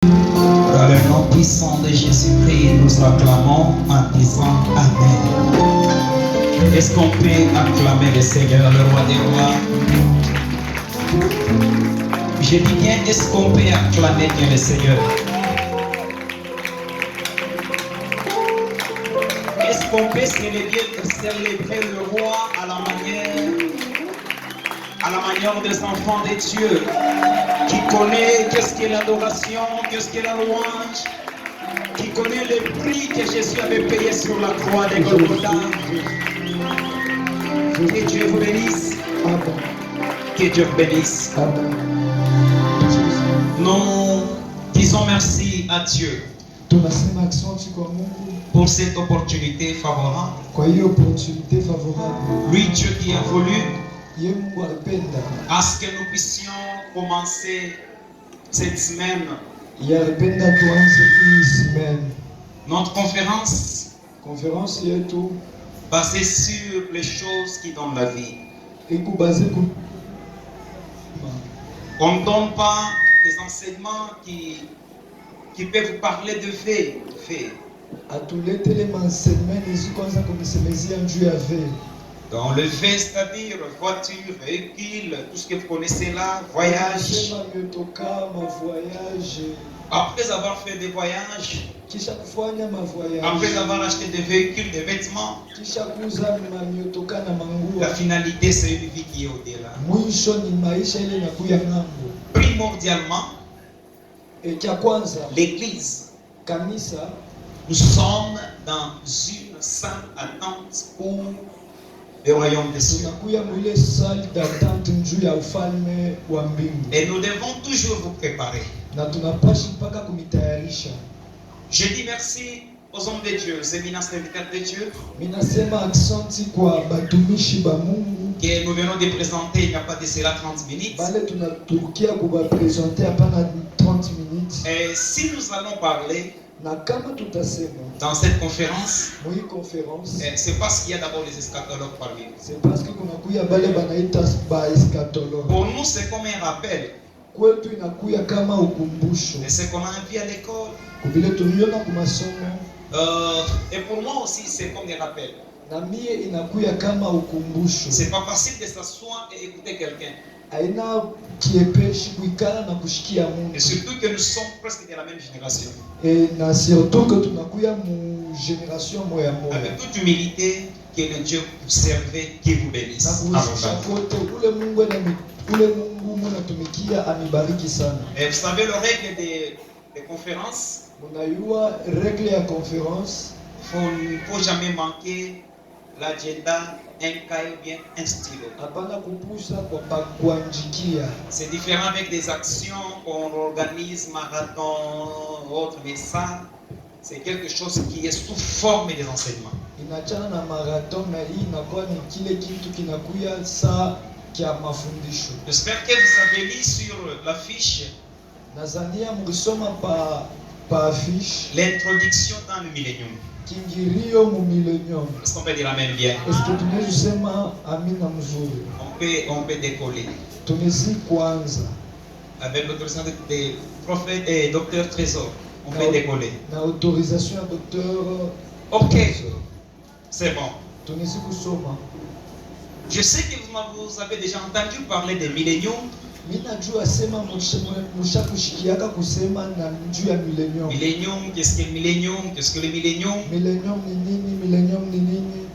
Dans le nom puissant de Jésus-Christ, nous acclamons en disant Amen. Est-ce qu'on peut acclamer le Seigneur, le roi des rois? Je dis bien, est-ce qu'on peut acclamer bien le Seigneur? Est-ce qu'on peut célébrer le roi à la manière des enfants de Dieu, qui connaît qu'est-ce qu'est l'adoration, qu'est-ce qu'est la louange, qui connaît le prix que Jésus avait payé sur la croix de Golgotha. Que Dieu vous bénisse. Que Dieu vous bénisse. Nous disons merci à Dieu pour cette opportunité favorable. Lui, Dieu qui a voulu à ce que nous puissions commencer cette semaine notre conférence basée sur les choses qui donnent la vie. On ne donne pas des enseignements qui peuvent vous parler de faits. Dans le fait, c'est-à-dire voiture, véhicule, tout ce que vous connaissez là, voyage. Après avoir fait des voyages, après avoir acheté des véhicules, des vêtements, la finalité c'est une vie qui est au-delà. Primordialement, l'église, nous sommes dans une salle d'attente pour le royaume des cieux. Et nous devons toujours vous préparer. Je dis merci aux hommes de Dieu, aux éminents serviteurs de Dieu, que nous venons de présenter il n'y a pas de cela 30 minutes. Et si nous allons parler dans cette conférence, c'est parce qu'il y a d'abord les eschatologues parmi nous. Pour nous, c'est comme un rappel. Et c'est qu'on a envie à l'école. Et pour moi aussi, c'est comme un rappel. C'est pas facile de s'asseoir et écouter quelqu'un. Et surtout que nous sommes presque de la même génération. Avec toute humilité, que le Dieu vous serve, qui vous bénisse. Et vous savez, le règle des conférences, il ne faut jamais manquer l'agenda, un cahier ou bien un stylo. C'est différent avec des actions qu'on organise, marathon, autre, mais ça, c'est quelque chose qui est sous forme des enseignements. J'espère que vous avez lu sur l'affiche l'introduction dans le millénium. Est-ce qu'on peut dire amen bien? On peut décoller. Avec l'autorisation des prophètes et docteur Trésor, on peut décoller. Ok, c'est bon. Je sais que vous avez déjà entendu parler des milléniums. Millénium, qu'est-ce que le millénium? Qu'est-ce que le millénium?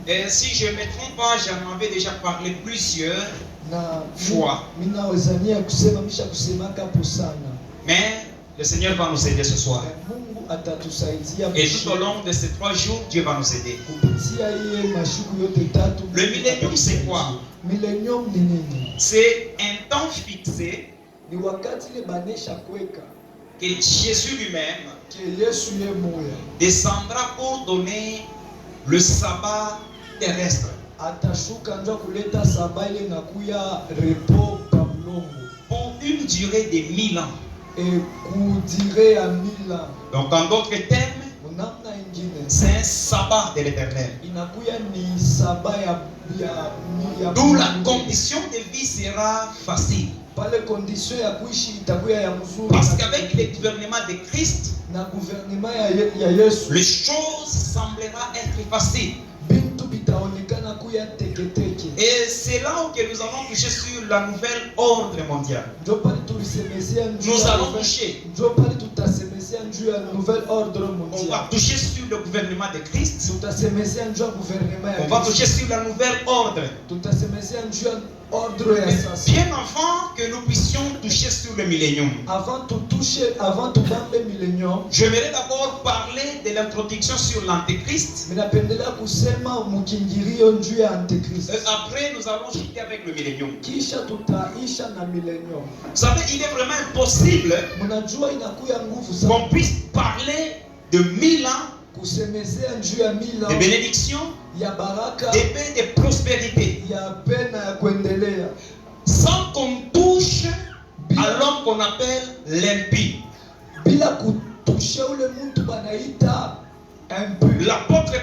Et si je ne me trompe pas, j'en avais déjà parlé plusieurs fois. Mais le Seigneur va nous aider ce soir. Et tout au long de ces 3 jours, Dieu va nous aider. Le millénium, c'est quoi? C'est un temps fixé que Jésus lui-même descendra pour donner le sabbat terrestre. Pour une durée de 1000 ans. Donc en d'autres termes, c'est un sabbat de l'Éternel. D'où la condition de vie sera facile. pale condition ya kuishi itakuwa ya mzuri. Parce qu'avec le gouvernement de Christ, na gouvernement ya Yesu, les choses semblera être faciles. bintu bitaonekana kuya teketeke. Et c'est là où que nous allons toucher sur la nouvelle ordre mondial. Nous allons toucher. On va toucher sur le gouvernement de Christ. On va toucher sur la nouvelle ordre. Bien avant que nous puissions toucher sur le millénium, j'aimerais d'abord parler de l'introduction sur l'antéchrist. Après, nous allons chuter avec le millénium. Vous savez, il est vraiment impossible qu'on puisse parler de 1000 ans de bénédiction, de paix, de prospérité, sans qu'on touche à l'homme qu'on appelle l'impie. L'apôtre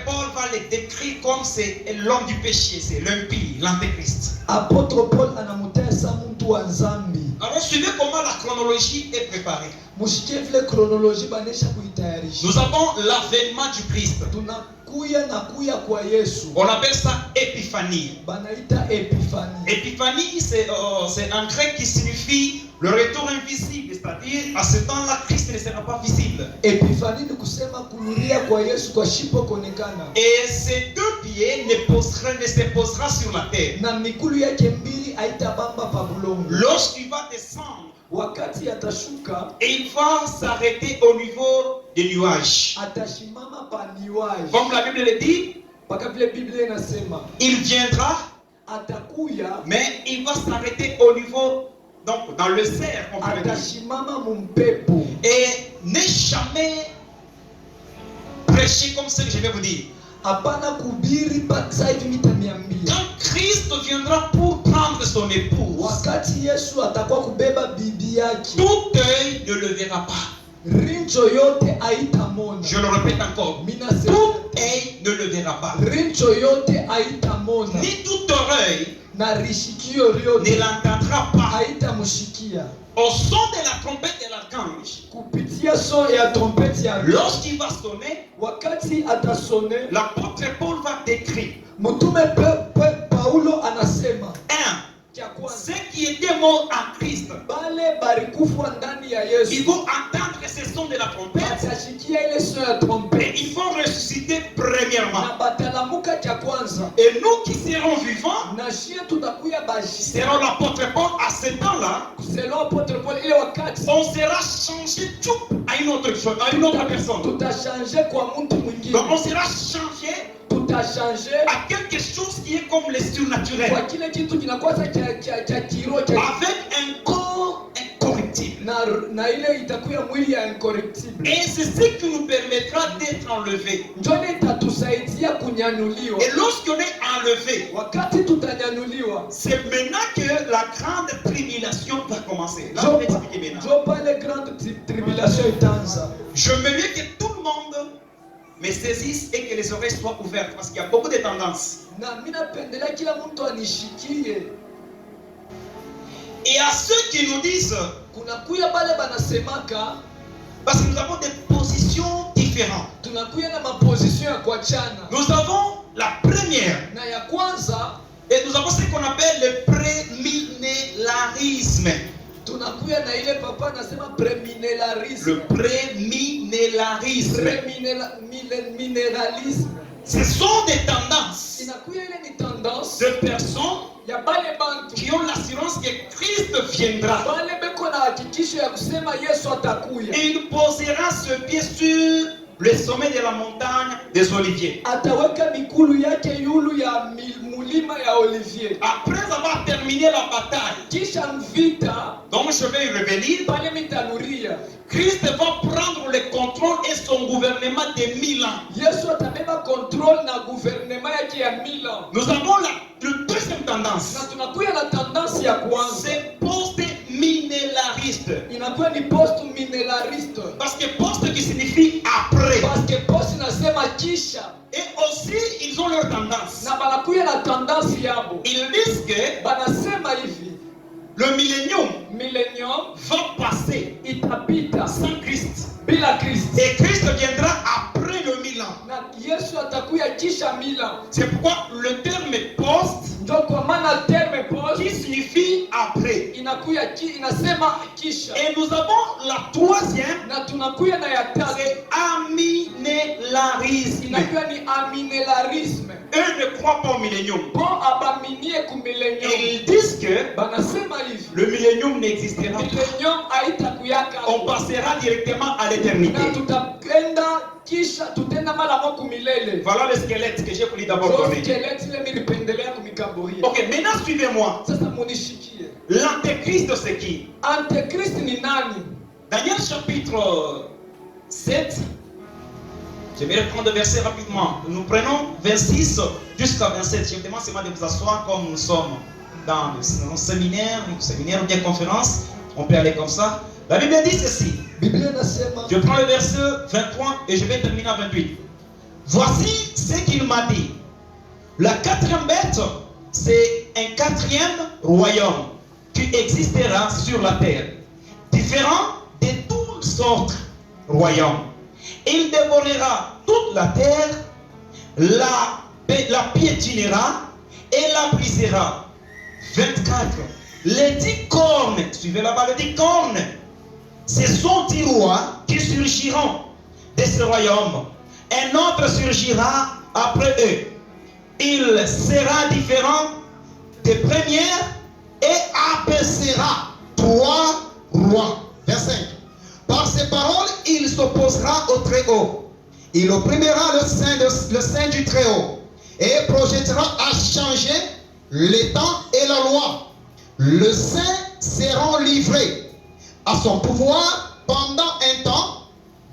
Paul va le décrire comme c'est l'homme du péché, c'est l'impie, l'antéchrist. Apôtre Paul anamutea sa mtu wa nzambi. Alors suivez comment la chronologie est préparée. Mushikie vile chronologie banesha kuitayarisha. Nous avons l'avènement du Christ. Tunakuya na kuya kwa Yesu. On appelle ça épiphanie. Banaita épiphanie. Épiphanie c'est un grec qui signifie le retour invisible, c'est-à-dire à ce temps-là Christ ne sera pas visible. Épiphanie ni kusema kunuria kwa Yesu kwa shipo konekana. Et ses deux pieds ne se posera sur la terre. Na mikulu yake mbili haitabamba pa bulongo. Lorsqu'il va descendre, wakati atashuka, et il va s'arrêter au niveau des nuages. Atashimama pa nuage. Comme la Bible le dit, paka vile Biblia inasema, il viendra, atakuya, mais il va s'arrêter au niveau, donc dans le cerf, on peut dire. Et n'est jamais prêché comme ce que je vais vous dire. Quand Christ viendra pour prendre son épouse, tout œil ne le verra pas. Je le répète encore. Tout œil ne le verra pas. Ni tout oreille ne l'entendra pas. Au son de la trompette de l'archange, lorsqu'il va sonner, l'apôtre Paul va décrire ceux qui étaient morts en Christ, ils vont entendre ce son de la trompette et ils vont ressusciter premièrement. Et nous qui serons vivants serons l'apôtre Paul à ce temps-là. On sera changé tout à une autre chose, à une autre personne. Donc on sera changé à quelque chose qui est comme le surnaturel, avec un corps incorruptible. Et c'est ce qui nous permettra d'être enlevés. Et lorsqu'on est enlevé, c'est maintenant que la grande tribulation va commencer. Là, on va expliquer maintenant. Je me veux que tout le monde me saisissent et que les oreilles soient ouvertes parce qu'il y a beaucoup de tendances. Et à ceux qui nous disent, parce que nous avons des positions différentes. Nous avons la première, et nous avons ce qu'on appelle le prémillénarisme. Le prémillénarisme. Ce sont des tendances de personnes qui ont l'assurance que Christ viendra. Et il posera ce pied sur le sommet de la montagne des Oliviers. Après avoir terminé la bataille, donc je vais y revenir, Christ va prendre le contrôle et son gouvernement de 1000 ans. Nous avons la deuxième tendance. C'est post-millénariste. Parce que post qui signifie après. Et aussi, ils ont leur tendance. Ils disent que le millénium millennium va passer itapita sans Christ. bila Kristo. Et Christ viendra après le 1000 ans. Na Yesu atakuya kisha 1000 ans. C'est pourquoi le terme post, Ndio kwa maana terme post qui signifie après. inakuya inasema kisha. Et nous avons la troisième, Na tunakuya na ya tatu. c'est amillénarisme. Inakuwa ni amillénarisme. Eux ne croient pas au millénium. Bon abaminie ku millennium. Et ils disent que Banasema hivi. le millénium n'existera pas. Millennium haitakuyaka. On passera directement à l'éternité. Na tutaenda kisha tutenda mara moja kumilele. Voilà le squelette que j'ai voulu d'abord So donner. skeleti ile nilipendelea kumikaburia. Ok, maintenant suivez-moi. Sasa munishikie. L'antéchrist, c'est qui? Antéchrist ni nani? Daniel chapitre 7. Je vais reprendre le verset rapidement. Nous prenons 26 jusqu'à 27. Je vous demande seulement de vous asseoir comme nous sommes dans un séminaire ou bien conférence. On peut aller comme ça. La Bible dit ceci. Je prends le verset 23 et je vais terminer à 28. Voici ce qu'il m'a dit. La quatrième bête, c'est un quatrième royaume qui existera sur la terre, différent de tous les autres royaumes. Il dévorera toute la terre, la piétinera et la brisera. 24. Les 10 cornes, suivez là-bas les 10 cornes, ce sont 10 rois qui surgiront de ce royaume. Un autre surgira après eux. Il sera différent des premières et abaissera 3 rois. Verset 5. Par ses paroles, il s'opposera au Très-Haut. Il opprimera le sein du Très-Haut et projettera à changer les temps et la loi. Le saint seront livrés à son pouvoir pendant un temps,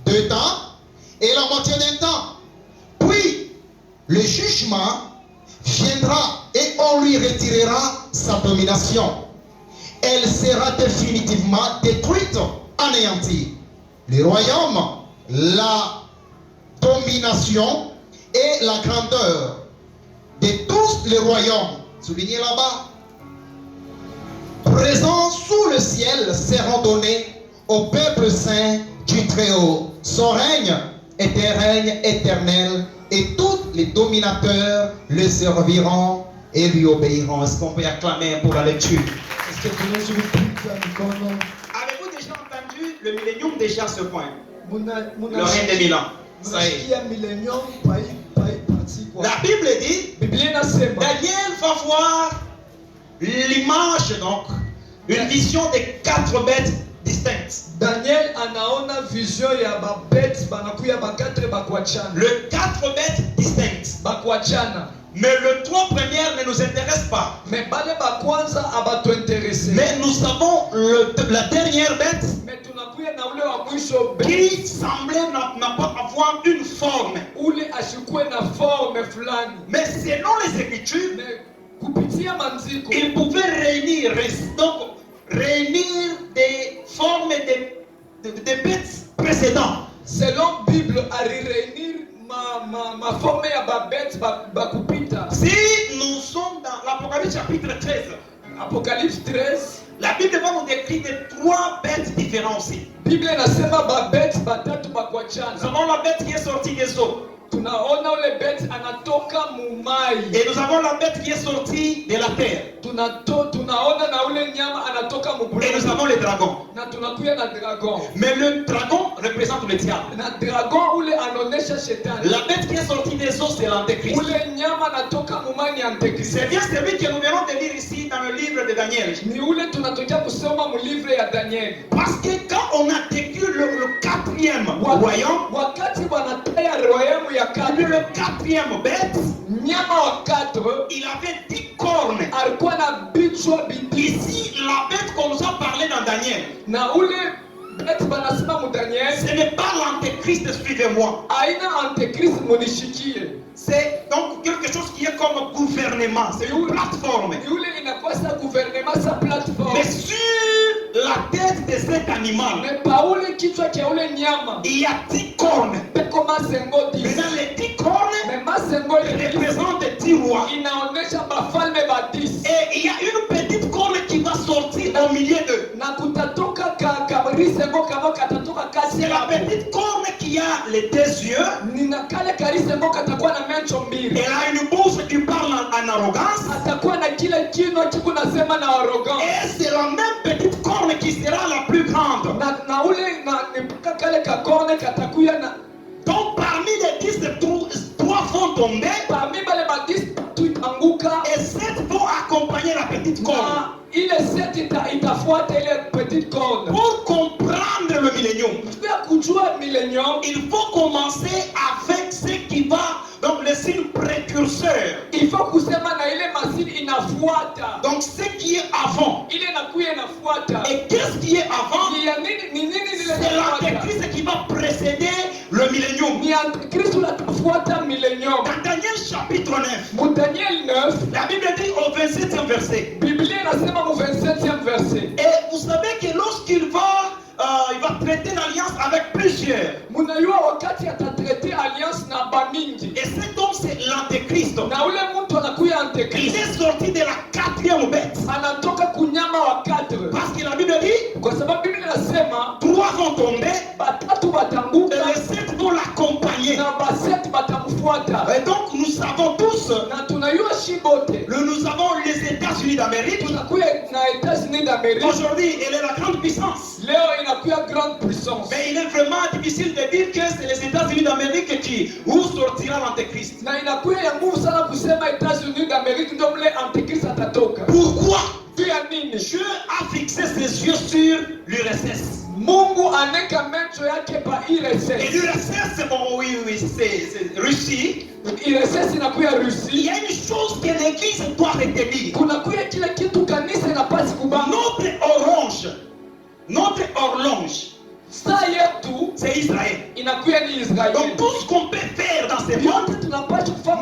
2 temps et la moitié d'un temps. Puis le jugement viendra et on lui retirera sa domination. Elle sera définitivement détruite, anéantie. Le royaume, la domination et la grandeur de tous les royaumes, soulignez là-bas, présents sous le ciel seront donnés au peuple saint du Très-Haut. Son règne est un règne éternel et tous les dominateurs le serviront et lui obéiront. Est-ce qu'on peut acclamer pour la lecture? Est-ce que tunaweza kupiga mikono? Avez-vous déjà entendu le millénium déjà à ce point? Le règne des 1000 ans. Ça y est. Munasikia millennium pai parti kwa. La Bible dit, Biblia inasema Daniel va voir l'image, donc, une vision des 4 bêtes distinctes. Daniel anaona vision ya babet banakuya bakatre bakwachana. Le 4 bêtes distinctes. Bakwachana. Mais les 3 premières ne nous intéressent pas. Mais bale bakwanza abatu intéressé. Mais nous avons la dernière bête Mais tunakuya na ule wa mwisho qui semblait n'a pas avoir une forme. ule ashikue na forme fulani. Mais selon les Écritures, Mais kupitia manziko il pouvait réunir des formes de bêtes précédentes. selon Bible alireunir ma forme ya babet bakupita. Si nous sommes dans l'Apocalypse chapitre 13, Apocalypse 13, la Bible va nous décrire de 3 bêtes différentes aussi. Bible inasema babet batatu Nous bakwachana. avons la bête qui est sortie des eaux. Tunaona ule bet anatoka mumai. Et nous avons la bête qui est sortie de la terre. Tunaona na ule nyama anatoka Et mubulongo. nous avons les dragons. Na tunakuya na dragon. Mais le dragon représente le diable. Na dragon ule anaonesha shetani. La bête qui est sortie des eaux, c'est l'antéchrist. Ule nyama anatoka mumai ni antikrist. C'est bien celui que nous venons de lire ici dans le livre de Daniel. Ni ule tunatokea kusoma mu livre ya Daniel. Parce que quand on a décrit le 4e royaume, Wakati wanataya royaume ya le 4e bête, nyama wa 4 il avait 10 cornes. alikuwa na bichwa bidii. Ici, la bête qu'on nous a parlé dans Daniel, Na ule bet banasema mu Daniel ce n'est pas l'antéchrist, suivez-moi. aina antikrist munishikie. C'est donc quelque chose qui est comme gouvernement, c'est une plateforme. Yule inakuwa sa gouvernement sa plateforme. Mais sur la tête de cet animal, Mais paule kichwa cha ule nyama il y a 10 cornes. peko masengo 10. Maintenant, les 10 cornes Mais masengo représentent 10 rois. inaonesha bafalme ba 10. Et il y a une petite corne qui va sortir au milieu d'eux. C'est la petite corne qui a les deux yeux. Elle a une bouche qui parle en arrogance. Et c'est la même petite corne qui sera la plus grande. Donc parmi les 10, 3 vont tomber. Et 7 vont accompagner la petite corne. Pour comprendre le millénium, il faut commencer avec ce qui va, donc le signe précurseur. Donc ce qui est avant. Et qu'est-ce qui est avant? C'est l'antéchrist qui va précéder le millénium. Dans Daniel chapitre 9, la Bible dit au 27e verset. Et vous savez que lorsqu'il va traiter l'alliance avec plusieurs. Et cet homme, c'est l'antéchrist. Il est sorti de la 4e bête. Parce que la Bible dit 3 vont tomber et les 7 vont l'accompagner. Et donc nous savons tous, nous avons les États-Unis d'Amérique. Aujourd'hui, elle est la grande puissance. Mais il est vraiment difficile de dire que c'est les États-Unis d'Amérique où sortira l'antéchrist. Pourquoi? Dieu a fixé ses yeux sur l'URSS. Et l'URSS, c'est Russie. Il y a une chose que l'Église doit retenir. Notre horloge, c'est Israël. Donc tout ce qu'on peut faire dans ce monde,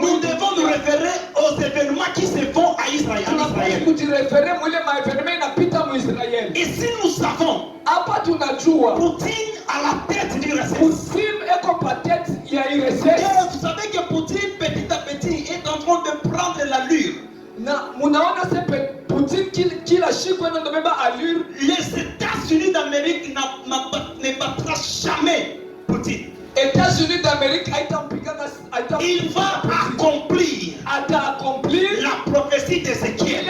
nous devons nous référer aux événements qui se font à Israël. Et si nous savons Poutine à la tête du RSS, vous savez que Poutine petit à petit est en train de prendre l'allure. Les États-Unis d'Amérique ne battra jamais Poutine. États-Unis d'Amérique il va accomplir la prophétie d'Ézéchiel.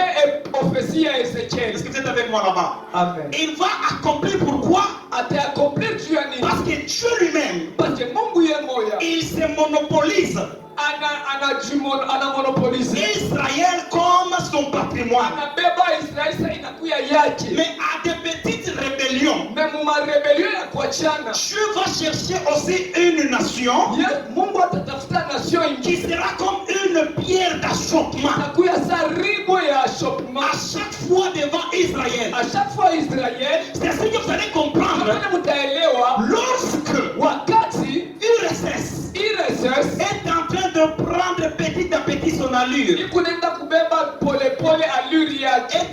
Est-ce que vous êtes avec moi là-bas? Amen. Il va accomplir pourquoi? Parce que Dieu lui-même, il se monopolise Israël comme son patrimoine. Mais à des petites rébellions, Dieu va chercher aussi une nation qui sera comme une pierre d'achoppement. À chaque fois devant Israël. C'est ce que vous allez comprendre. Lorsque URSS est en train de prendre petit à petit son allure, est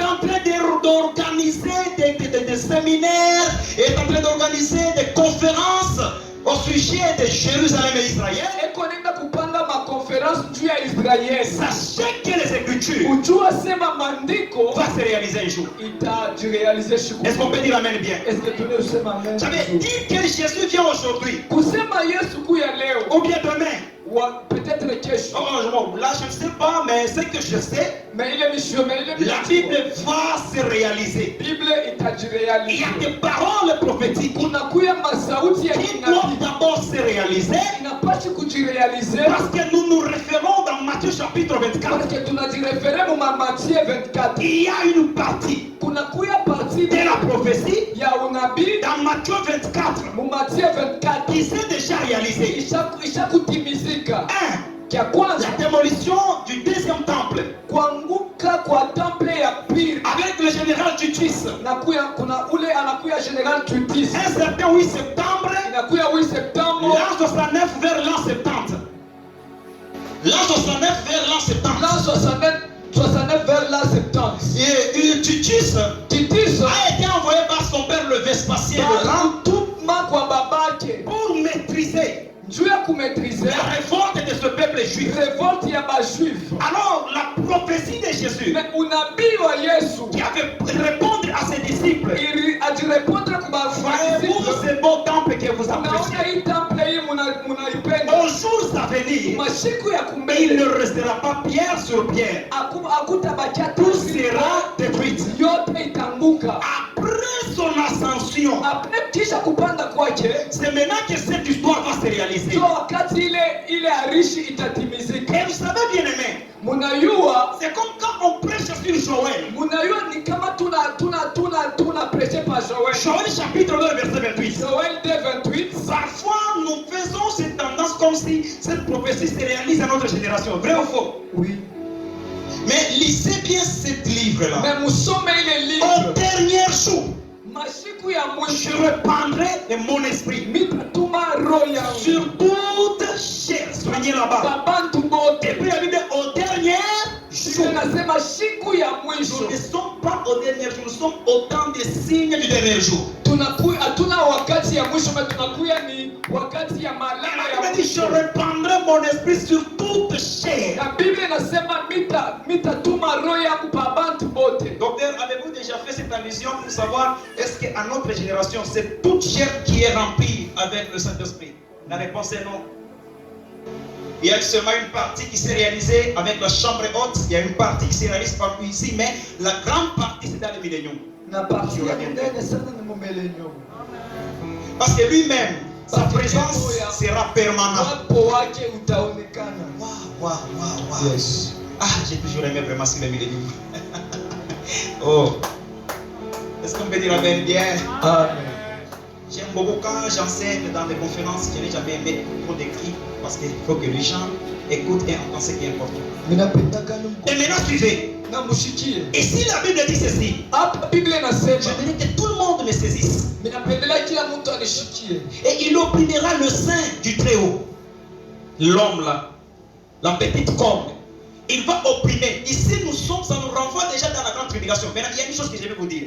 en train d'organiser des séminaires, est en train d'organiser des conférences au sujet de Jérusalem et Israël. Sachez que les Écritures vont se réaliser un jour. Est-ce qu'on peut dire amen bien? Ça veut dire que Jésus vient aujourd'hui ou bien demain. Peut-être là je ne sais pas, mais ce que je sais, la Bible va se réaliser. Il y a des paroles prophétiques qui doivent d'abord se réaliser, parce que nous nous référons dans Matthieu chapitre 24. Il y a une partie de la prophétie dans Matthieu 24 qui s'est déjà réalisée. La démolition du deuxième temple avec le général Tutis. Un certain 8 septembre, l'an 69 vers l'an 70. L'an 69 vers l'an 70. Et Tutis a été envoyé par son père le Vespasien pour maîtriser la révolte de ce peuple juif. Alors la prophétie de Jésus qui avait répondre à ses disciples. Voyez-vous ce beau temple que vous appréciez. Au jour à venir, il ne restera pas pierre sur pierre. Tout sera détruit. Après son ascension, c'est maintenant que cette histoire va se réaliser. Et vous savez bien aimé, c'est comme quand on prêche sur Joël. Joël chapitre 2 verset 28. Parfois nous faisons cette tendance comme si cette prophétie se réalise à notre génération. Vrai ou faux? Oui. Mais lisez bien ce livre-là. Au dernier jour, je répandrai de mon esprit sur toute chair. Soignez là-bas. Et puis il a dit au dernier jour. Nous ne sommes pas au dernier jour, nous sommes au temps des signes du dernier jour. Il a dit je répandrai mon esprit sur toute chair. Docteur, avez-vous déjà fait cette allusion pour savoir est-ce qu'à notre génération c'est toute chair qui est remplie avec le Saint-Esprit? La réponse est non. Il y a seulement une partie qui s'est réalisée avec la chambre haute. Il y a une partie qui s'est réalisée par ici, mais la grande partie c'est dans le millénium. Parce que lui-même, sa présence sera permanente. Wow. Yes. Ah, j'ai toujours aimé vraiment sur le millénium. Oh. Est-ce qu'on peut dire amen bien? Amen. J'aime beaucoup quand j'enseigne dans des conférences, je n'ai jamais aimé trop d'écrits parce qu'il faut que les gens écoutent et entendent ce qui est important. Et maintenant suivez. Et si la Bible dit ceci, j'aimerais que tout le monde me saisisse. Et il opprimera le sein du Très-Haut. L'homme là, la petite corne. Il va opprimer. Ici, nous sommes, ça nous renvoie déjà dans la grande tribulation. Maintenant, il y a une chose que je vais vous dire.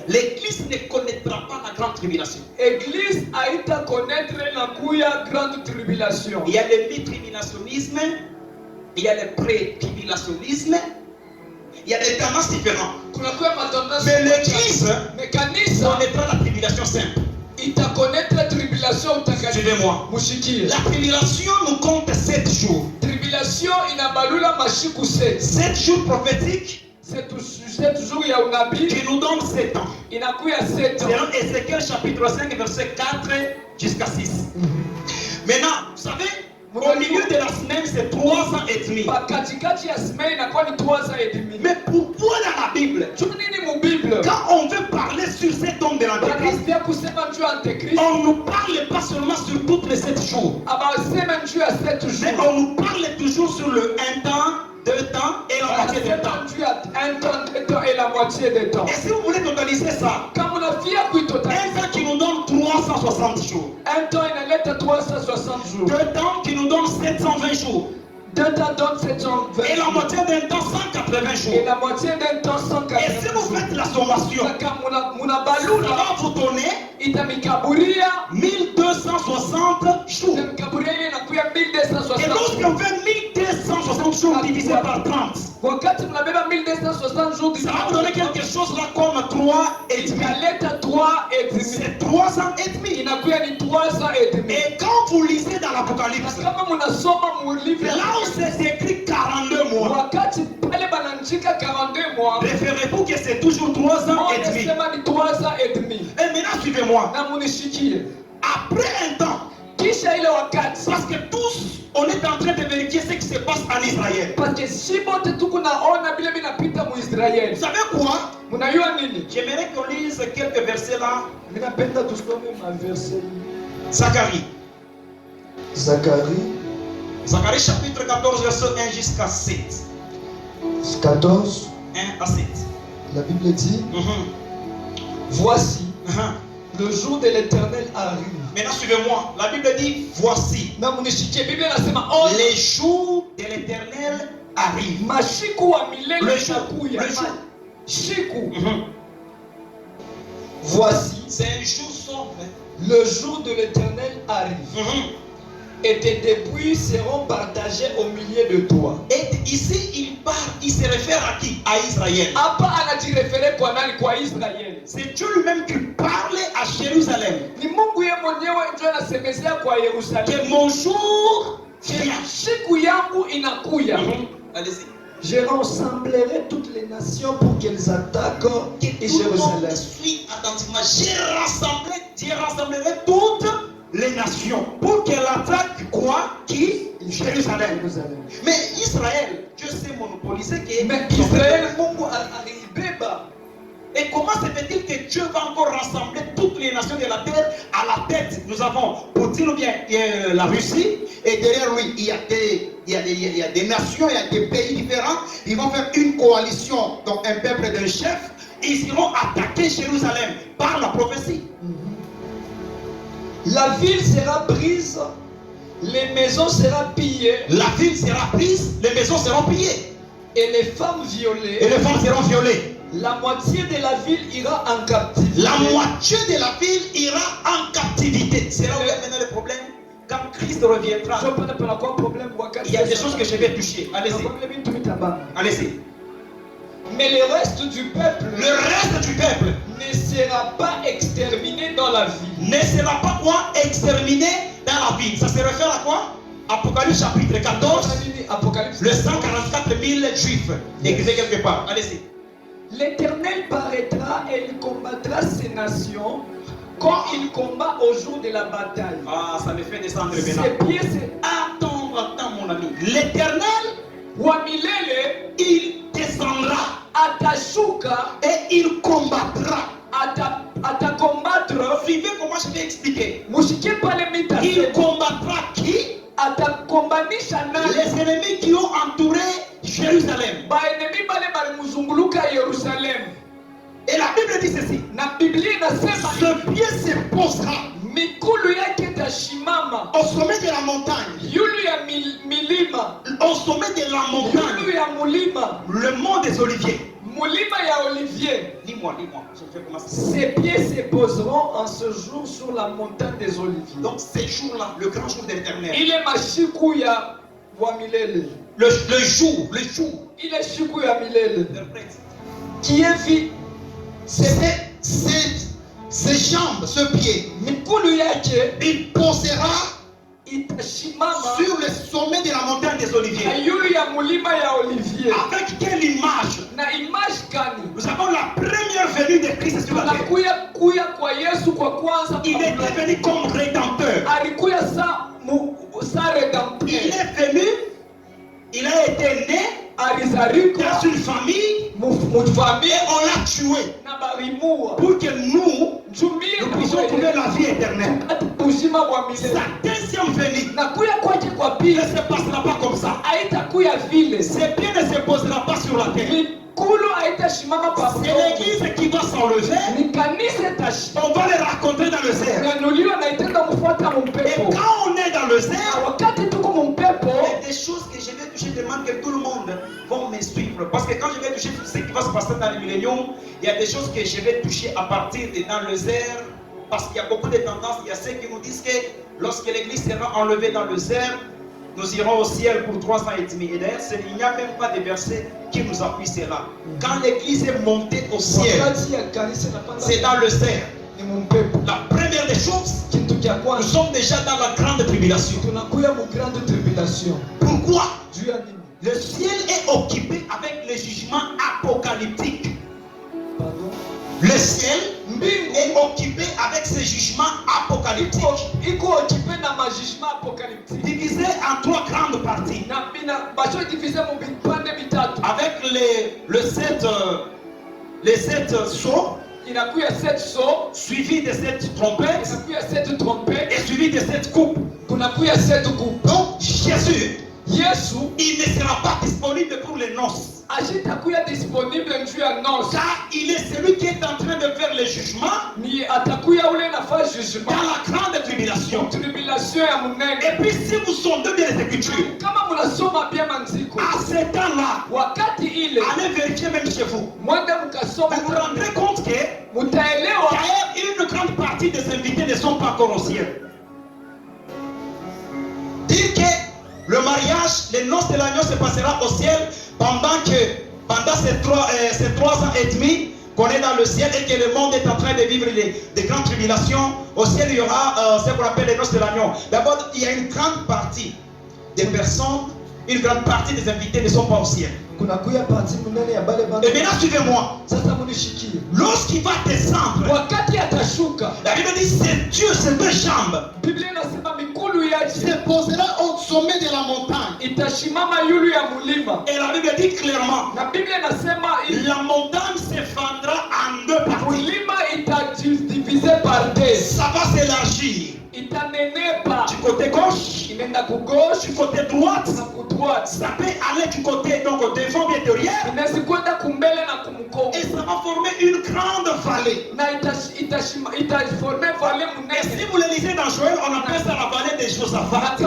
L'église ne connaîtra pas la grande tribulation. Il y a le mi-tribulationnisme, il y a le pré-tribulationnisme, il y a des tendances différentes. Mais l'église connaîtra la tribulation simple. Suivez-moi. La tribulation nous compte 7 jours. 7 jours prophétiques qui nous donnent 7 ans. Selon Ézéchiel chapitre 5 verset 4 jusqu'à 6. Maintenant, vous savez, au milieu de la semaine, c'est 3 ans et demi. Mais pourquoi dans la Bible, quand on veut parler sur cet homme de l'Antéchrist, on ne nous parle pas seulement sur toutes les 7 jours. Mais on nous parle toujours sur le 1 temps, 2 temps et la moitié d'un temps. 1 temps, 2 temps et la moitié d'un temps. Et si vous voulez totaliser ça, 1 temps qui nous donne 360 jours. 1 temps inaleta 360 jours. 2 temps qui nous donne 720 jours. 2 temps donne 720 et la moitié d'un temps 180 jours. Et la moitié d'un temps 180 jours. Et si vous faites la sommation, ça va vous donner 1260 jours. Et lorsqu'on fait 1260 jours divisé par 30, ça va vous donner quelque chose là comme 3 et demi. C'est 3 ans et demi. Et quand vous lisez dans l'Apocalypse, là où c'est écrit 42 mois, référez-vous que c'est toujours 3 ans et demi. Et maintenant suivez-moi. Après un temps, parce que tous on est en train de vérifier ce qui se passe en Israël. Vous savez quoi? J'aimerais qu'on lise quelques versets là. Zacharie. Zacharie chapitre 14 verset 1 jusqu'à 7. 14 1 à 7. La Bible dit voici le jour de l'Éternel arrive. Maintenant suivez-moi. La Bible dit voici. Les jours de l'Éternel arrivent. Le jour. Voici. C'est un jour sombre. Le jour de l'Éternel arrive. et tes dépouilles seront partagées au milieu de toi. Et ici, il se réfère à qui? À Israël. C'est Dieu lui-même qui parlait à Jérusalem. Que mon jour vient. Allez-y. Je rassemblerai toutes les nations pour qu'elles attaquent Jérusalem. Suis attentivement. Je rassemblerai toutes les nations pour qu'elles attaquent quoi? Qui? Jérusalem. Mais Israël, Dieu s'est monopolisé. Mais Israël, Mungu alibeba. Et comment se fait-il que Dieu va encore rassembler toutes les nations de la terre? À la tête, nous avons Poutine ou bien la Russie. Et derrière lui, il y a des nations, il y a des pays différents. Ils vont faire une coalition, donc un peuple d'un chef. Ils iront attaquer Jérusalem par la prophétie. La ville sera prise, les maisons seront pillées. La ville sera prise, les maisons seront pillées. Et les femmes violées. Et les femmes seront violées. La moitié de la ville ira en captivité. La moitié de la ville ira en captivité. C'est là où il y a maintenant le problème. Quand Christ reviendra, il y a des choses que je vais toucher. Allez-y. Allez-y. Mais le reste du peuple ne sera pas exterminé dans la ville. Ne sera pas quoi? Exterminé dans la ville. Ça se réfère à quoi? Apocalypse chapitre 14. Le 144 000 juifs. Écrivez quelque part. Allez-y. L'Éternel paraîtra et il combattra ces nations comme il combat au jour de la bataille. Ah, ça me fait descendre maintenant. Attends, mon ami. L'Éternel, il descendra atashuka et il combattra. Combattre. Suivez comment je vais expliquer. Il combattra qui? Les ennemis qui ont entouré Jérusalem. Et la Bible dit ceci. Ce pied se posera au sommet de la montagne. Au sommet de la montagne. Le mont des Oliviers. Dis-moi, je fais commencer. Ses pieds se poseront en ce jour sur la montagne des Oliviers. Donc ces jours-là, le grand jour de l'Éternel. Il est Mashiku ya Wamilele. Le jour. Il est Shiku ya Milele. Qui est vie. Ses jambes, ce pied, il posera sur le sommet de la montagne des Oliviers. Avec quelle image? Nous avons la première venue de Christ sur la terre. Il était venu comme rédempteur. Il est venu, il a été né dans une famille et on l'a tué pour que nous puissions trouver la vie éternelle. Sa deuxième venue ne se passera pas comme ça. Ses pieds ne se posera pas sur la terre. C'est l'église qui va s'enlever. On va les rencontrer dans le cerf. Et quand on est dans le cerf, il y a des choses que je vais toucher. Je demande que tout le monde va me suivre. Parce que quand je vais toucher ce qui va se passer dans le millénium, il y a des choses que je vais toucher à partir de dans le cerf. Parce qu'il y a beaucoup de tendances. Il y a ceux qui nous disent que lorsque l'église sera enlevée dans le cerf, nous irons au ciel pour 3 ans et demi. Et d'ailleurs, il n'y a même pas de verset qui nous appuie cela. Quand l'église est montée au ciel, c'est dans le cerf. La première des choses, nous sommes déjà dans la grande tribulation. Pourquoi? Le ciel est occupé avec les jugements apocalyptiques. Le ciel est occupé avec ces jugements apocalyptiques. Divisé en 3 grandes parties. Avec les 7 sceaux. Suivi de 7 trompettes. Et suivi de 7 coupes. Donc Jésus, il ne sera pas disponible pour les noces. Car il est celui qui est en train de faire le jugement dans la grande tribulation. Et puis si vous sondez bien les Écritures, à ce temps-là, allez vérifier même chez vous. Vous vous rendrez compte que une grande partie des invités ne sont pas encore au ciel. les noces de l'agneau se passera au ciel pendant ces 3 ans et demi qu'on est dans le ciel et que le monde est en train de vivre des grandes tribulations. Au ciel, il y aura ce qu'on appelle les noces de l'agneau. D'abord, il y a une grande partie des personnes, une grande partie des invités ne sont pas au ciel. Et maintenant, suivez-moi. Lorsqu'il va descendre, la Bible dit c'est Dieu, c'est 2 chambres. Se posera au sommet de la montagne. Et la Bible dit clairement, la montagne s'effondrera en 2 parties. Ça va s'élargir. Du côté gauche, du côté droite, ça peut aller du côté donc devant et derrière, et ça va former une grande vallée. Et si vous le lisez dans Joël, on appelle ça la vallée de Josaphat. C'est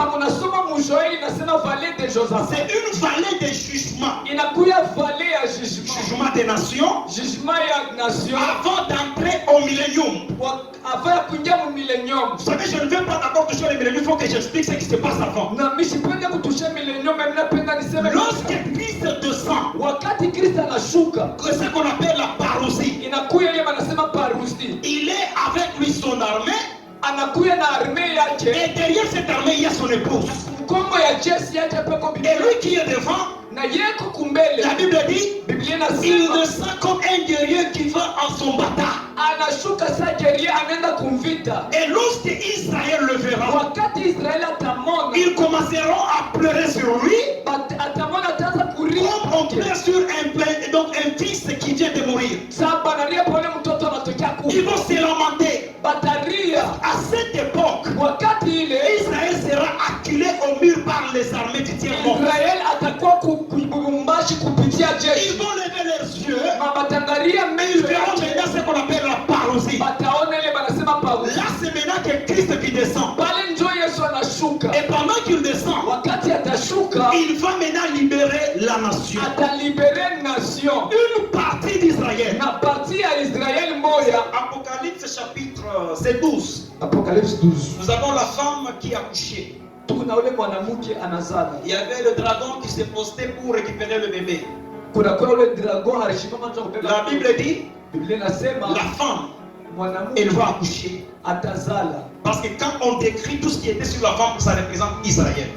une vallée de jugement. Jugement des nations avant d'entrer au millénium. Vous savez, je ne vais pas d'abord toucher le millénium, il faut que j'explique ce qui se passe avant. Lorsque Christ descend, c'est ce qu'on appelle la parousie. Il est avec lui son armée, et derrière cette armée il y a son épouse. Et lui qui est devant, la Bible dit, il descend comme un guerrier qui va en son bataille. Et lorsque Israël le verra, ils commenceront à pleurer sur lui, comme on pleure sur un fils qui vient de mourir. Ils vont se lamenter. À cette époque, Israël sera acculé au mur par les armées du tiers-monde. Ils vont lever leurs yeux, mais ils verront maintenant ce qu'on appelle la parousie. Là, c'est maintenant que Christ qui descend. Et pendant qu'il descend, il va maintenant libérer la nation. Une partie d'Israël. Apocalypse chapitre 12. Apocalypse 12. Nous avons la femme qui a couché. Il y avait le dragon qui s'est posté pour récupérer le bébé. La Bible dit, la femme, elle va accoucher. Parce que quand on décrit tout ce qui était sur la femme, ça représente Israël.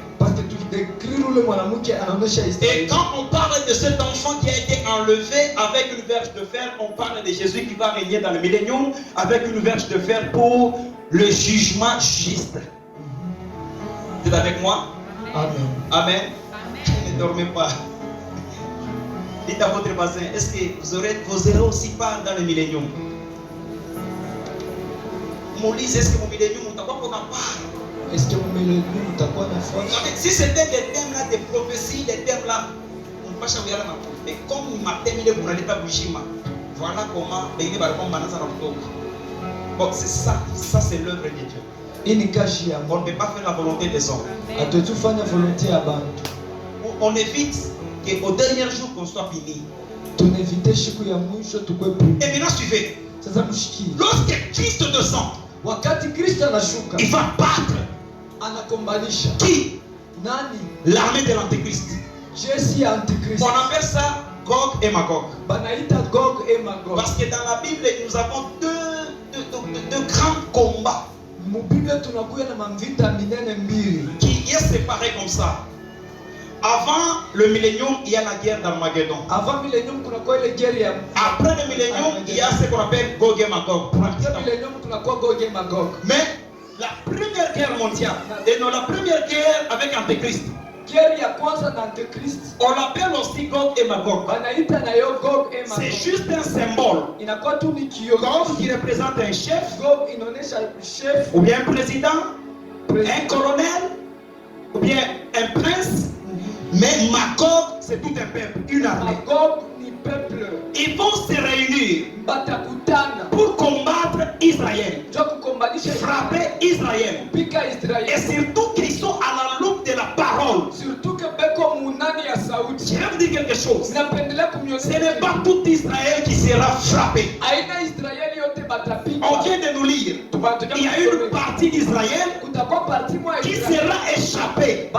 Et quand on parle de cet enfant qui a été enlevé avec une verge de fer, on parle de Jésus qui va régner dans le millénium avec une verge de fer pour le jugement juste. Vous êtes avec moi? Amen. Amen. Ne dormez pas. Dites à votre voisin, est-ce que vous aurez aussi part dans le millénium? Moïse, est-ce que mon millénium n'a pas pour part? Est-ce que mon millénium n'a pas de foi? Si c'était des thèmes là, des prophéties, des thèmes là, on ne peut pas changer là. Mais comme il m'a terminé pour aller à Bujima, voilà comment il va répondre à notre. Bon, c'est ça c'est l'œuvre de Dieu. On ne peut pas faire la volonté des hommes. On évite qu'au dernier jour qu'on soit fini. Et maintenant suivez. Lorsque Christ descend, il va battre qui? L'armée de l'Antéchrist. On appelle ça Gog et Magog. Parce que dans la Bible, nous avons deux grands combats qui est séparé comme ça. Avant le millénium, il y a la guerre d'Armageddon. Après le millénium, il y a ce qu'on appelle Gog et Magog. Mais la première guerre mondiale, et non la première guerre avec Antéchrist, on l'appelle aussi Gog et Magog. C'est juste un symbole. Gog qui représente un chef, ou bien un président, un colonel, ou bien un prince. Mais Magog, c'est tout un peuple, une armée. Ils vont se réunir pour combattre Israël, frapper Israël. Et surtout qu'ils sont à la loupe de la parole. Je vais vous dire quelque chose. Ce n'est pas tout Israël qui sera frappé. On vient de nous lire. Il y a une partie d'Israël qui sera échappée.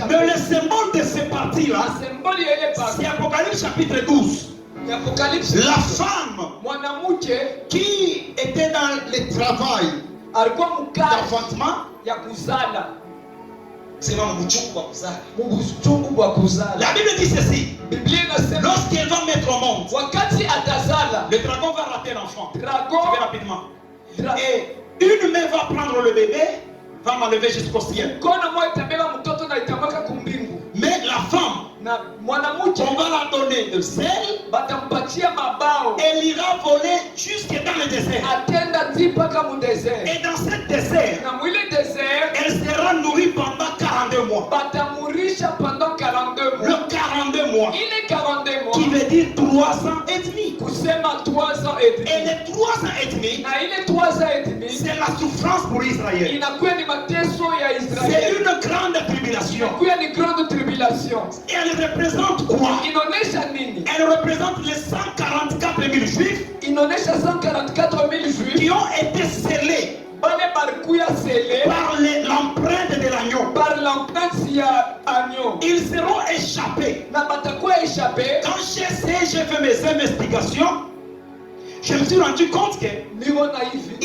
Mais le symbole de cette partie-là, c'est Apocalypse chapitre 12. La femme qui était dans le travail d'enfantement, c'est dans la Bible dit ceci. Lorsqu'elle va mettre au monde, le dragon va rater l'enfant. Très rapidement. Et une main va prendre le bébé, va m'enlever jusqu'au ciel. Mais la femme, on va la donner de sel. Elle ira voler jusque dans le désert. Et dans ce désert, elle sera nourrie pendant 42 mois. Le 42 mois, qui veut dire 3 ans et demi. Et les 3 ans et demi, c'est la souffrance pour Israël. C'est une grande tribulation. Et elle représente quoi? Elle représente les 144 000 juifs qui ont été scellés par l'empreinte de l'agneau. Ils seront échappés. Quand j'ai fait mes investigations, je me suis rendu compte qu'il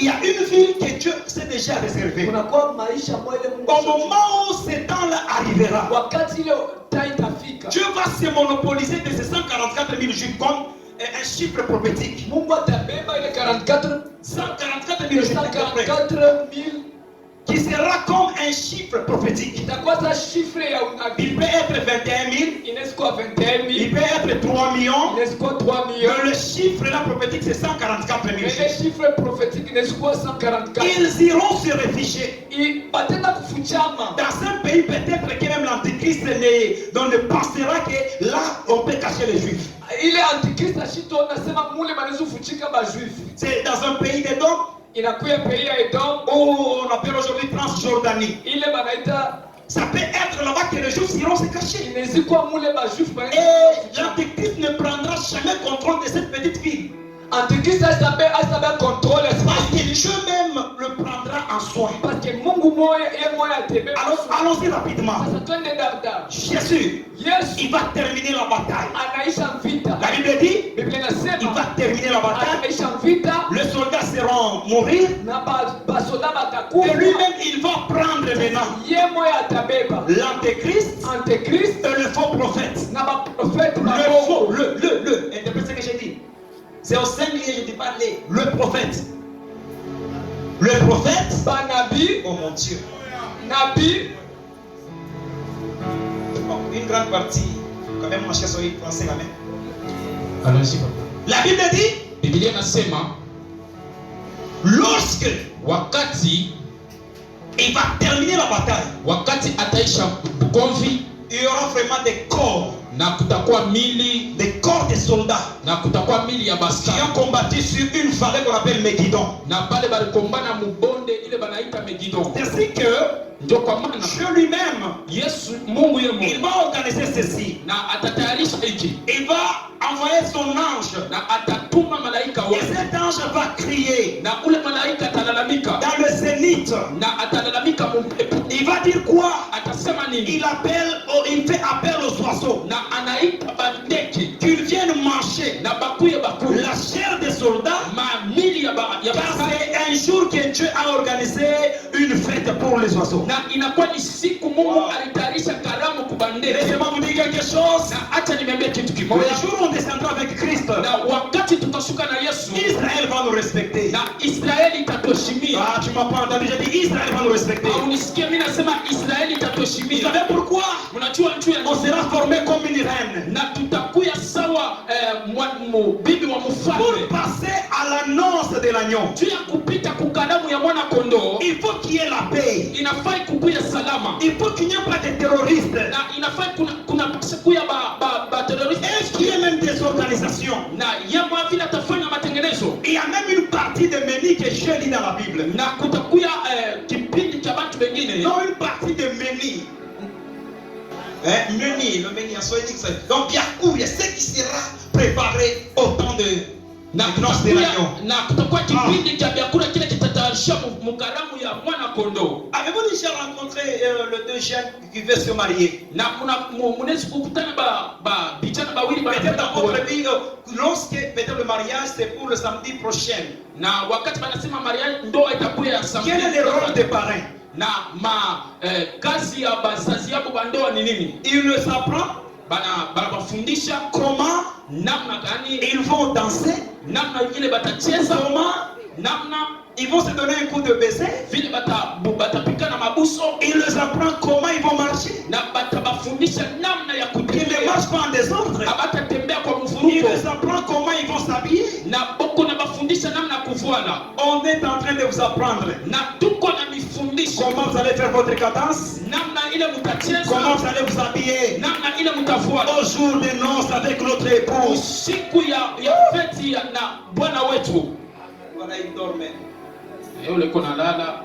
y a une ville que Dieu s'est déjà réservée. Au moment où ce temps-là arrivera, Dieu va se monopoliser de ces 144 000 juifs comme un chiffre prophétique. 144 000 juifs qui sera comme un chiffre prophétique. Il peut être 21 000, il peut être 3 millions, mais le chiffre là prophétique c'est 144 000. Ils iront se réfugier dans un pays peut-être que même l'antéchrist ne pensera que là on peut cacher les juifs. C'est dans un pays des dons où on appelle aujourd'hui Transjordanie. Ça peut être là-bas que les juifs iront se cacher. Et l'antéchrist ne prendra jamais contrôle de cette petite ville. Parce que Dieu même le prendra en soin. Alors allons-y rapidement. Jésus, il va terminer la bataille. La Bible dit, il va terminer la bataille. Les soldats seront mourir. Et lui-même, il va prendre maintenant l'antéchrist et le faux prophète. Interprète ce que j'ai dit. C'est au singulier, je dis pas les. Le prophète. Le prophète. Oh mon Dieu. Nabi. Bon, une grande partie. Quand même, mon cher soyez français quand même. Allons-y, papa. La Bible dit. Biblia nasema. Lorsque. Wakati. Il va terminer la bataille. Wakati ataisha ugomvi. Il y aura vraiment des corps. Na kutakuwa mili, des corps de soldats na kutakuwa mili ya baskari qui ont combattu sur une vallée qu'on appelle Megiddo. Na pale balikombana mubonde ile banaita Megiddo. C'est que ndio kwa maana Dieu lui-même, Yesu Mungu yeye, il va organiser ceci. Na atatayarisha hiki. Il va envoyer son ange. Na atatuma malaika wake. Et cet ange va crier. Na ule malaika atalalamika. Dans le zénith. Na atalalamika mumpepo. Il va dire quoi? Atasema nini? Il fait appel aux oiseaux. Na anaita bandeki qu'ils viennent manger na bakuye bakuye la chair des soldats. Ma mili ya car c'est un jour que Dieu a organisé une fête pour les oiseaux. Na inakuwa ni siku Mungu alitayarisha karamu kubandeki. Laissez-moi vous dire quelque chose. Na acha niambie kitu kimoja. Le jour où on descendra avec Christ, na wakati tutashuka na Yesu, Israël va nous respecter. Na Israeli itatuheshimia. Ah, tu m'as pas entendu, j'ai dit Israël va nous respecter. Unisikie mimi nasema Israeli itatuheshimia. Vous savez pourquoi? Mnajua on sera formé comme une reine. Na tutakuya sawa bibi wa mfalme. Pour passer à la noce de l'agneau. Tu ya kupita kukadamu ya mwana kondoo. Il faut qu'il y ait la paix. Inafai kukuya salama. Il faut qu'il n'y ait pas de terroristes. Na inafai kuna kuya ba terroristes. Est-ce qu'il y a même des organisations? Na yamwa vile atafanya matengenezo. Il y a même une partie de menu que j'ai lu dans la Bible. Na kutakuya kipindi cha watu wengine. Non, une partie de menu. Menu, le menu en soi. Donc il y a ce qui sera préparé au temps na kutakuwa kipindi cha vyakula kile kitatayarisha mkaramu ya mwana kondoo. Avez-vous déjà rencontré les deux jeunes qui veulent se marier? Na mnaweza kukutana ba vijana wawili peut-être dans votre vie, lorsque peut-être le mariage c'est pour le samedi prochain. Na wakati banasema mariage ndoa itakuwa ya samedi. Quel est le rôle des parrains? Na kazi ya bazazi yabo bandoa ni nini? Il ne s'apprend bafundisha comment namna gani ils vont danser, namna vile batacheza, comment namna ils vont se donner un coup de baiser, vile batapika na mabuso. Il les apprend comment ils vont marcher. Na batabafundisha namna ya Ils ne marchent pas en désordre. abatatembea kwa Il mvurugo. les apprend comment ils vont s'habiller. Na boko na bafundisha namna kuvuana. On est en train de vous apprendre Na tuko na mifundisho comment vous allez faire votre cadence, namna ile mutacheza, comment vous allez vous habiller namna ile mutavuana au jour de noces avec notre épouse. siku ya feti na bwana wetu. Voilà, ils dorment. Yule kona lala.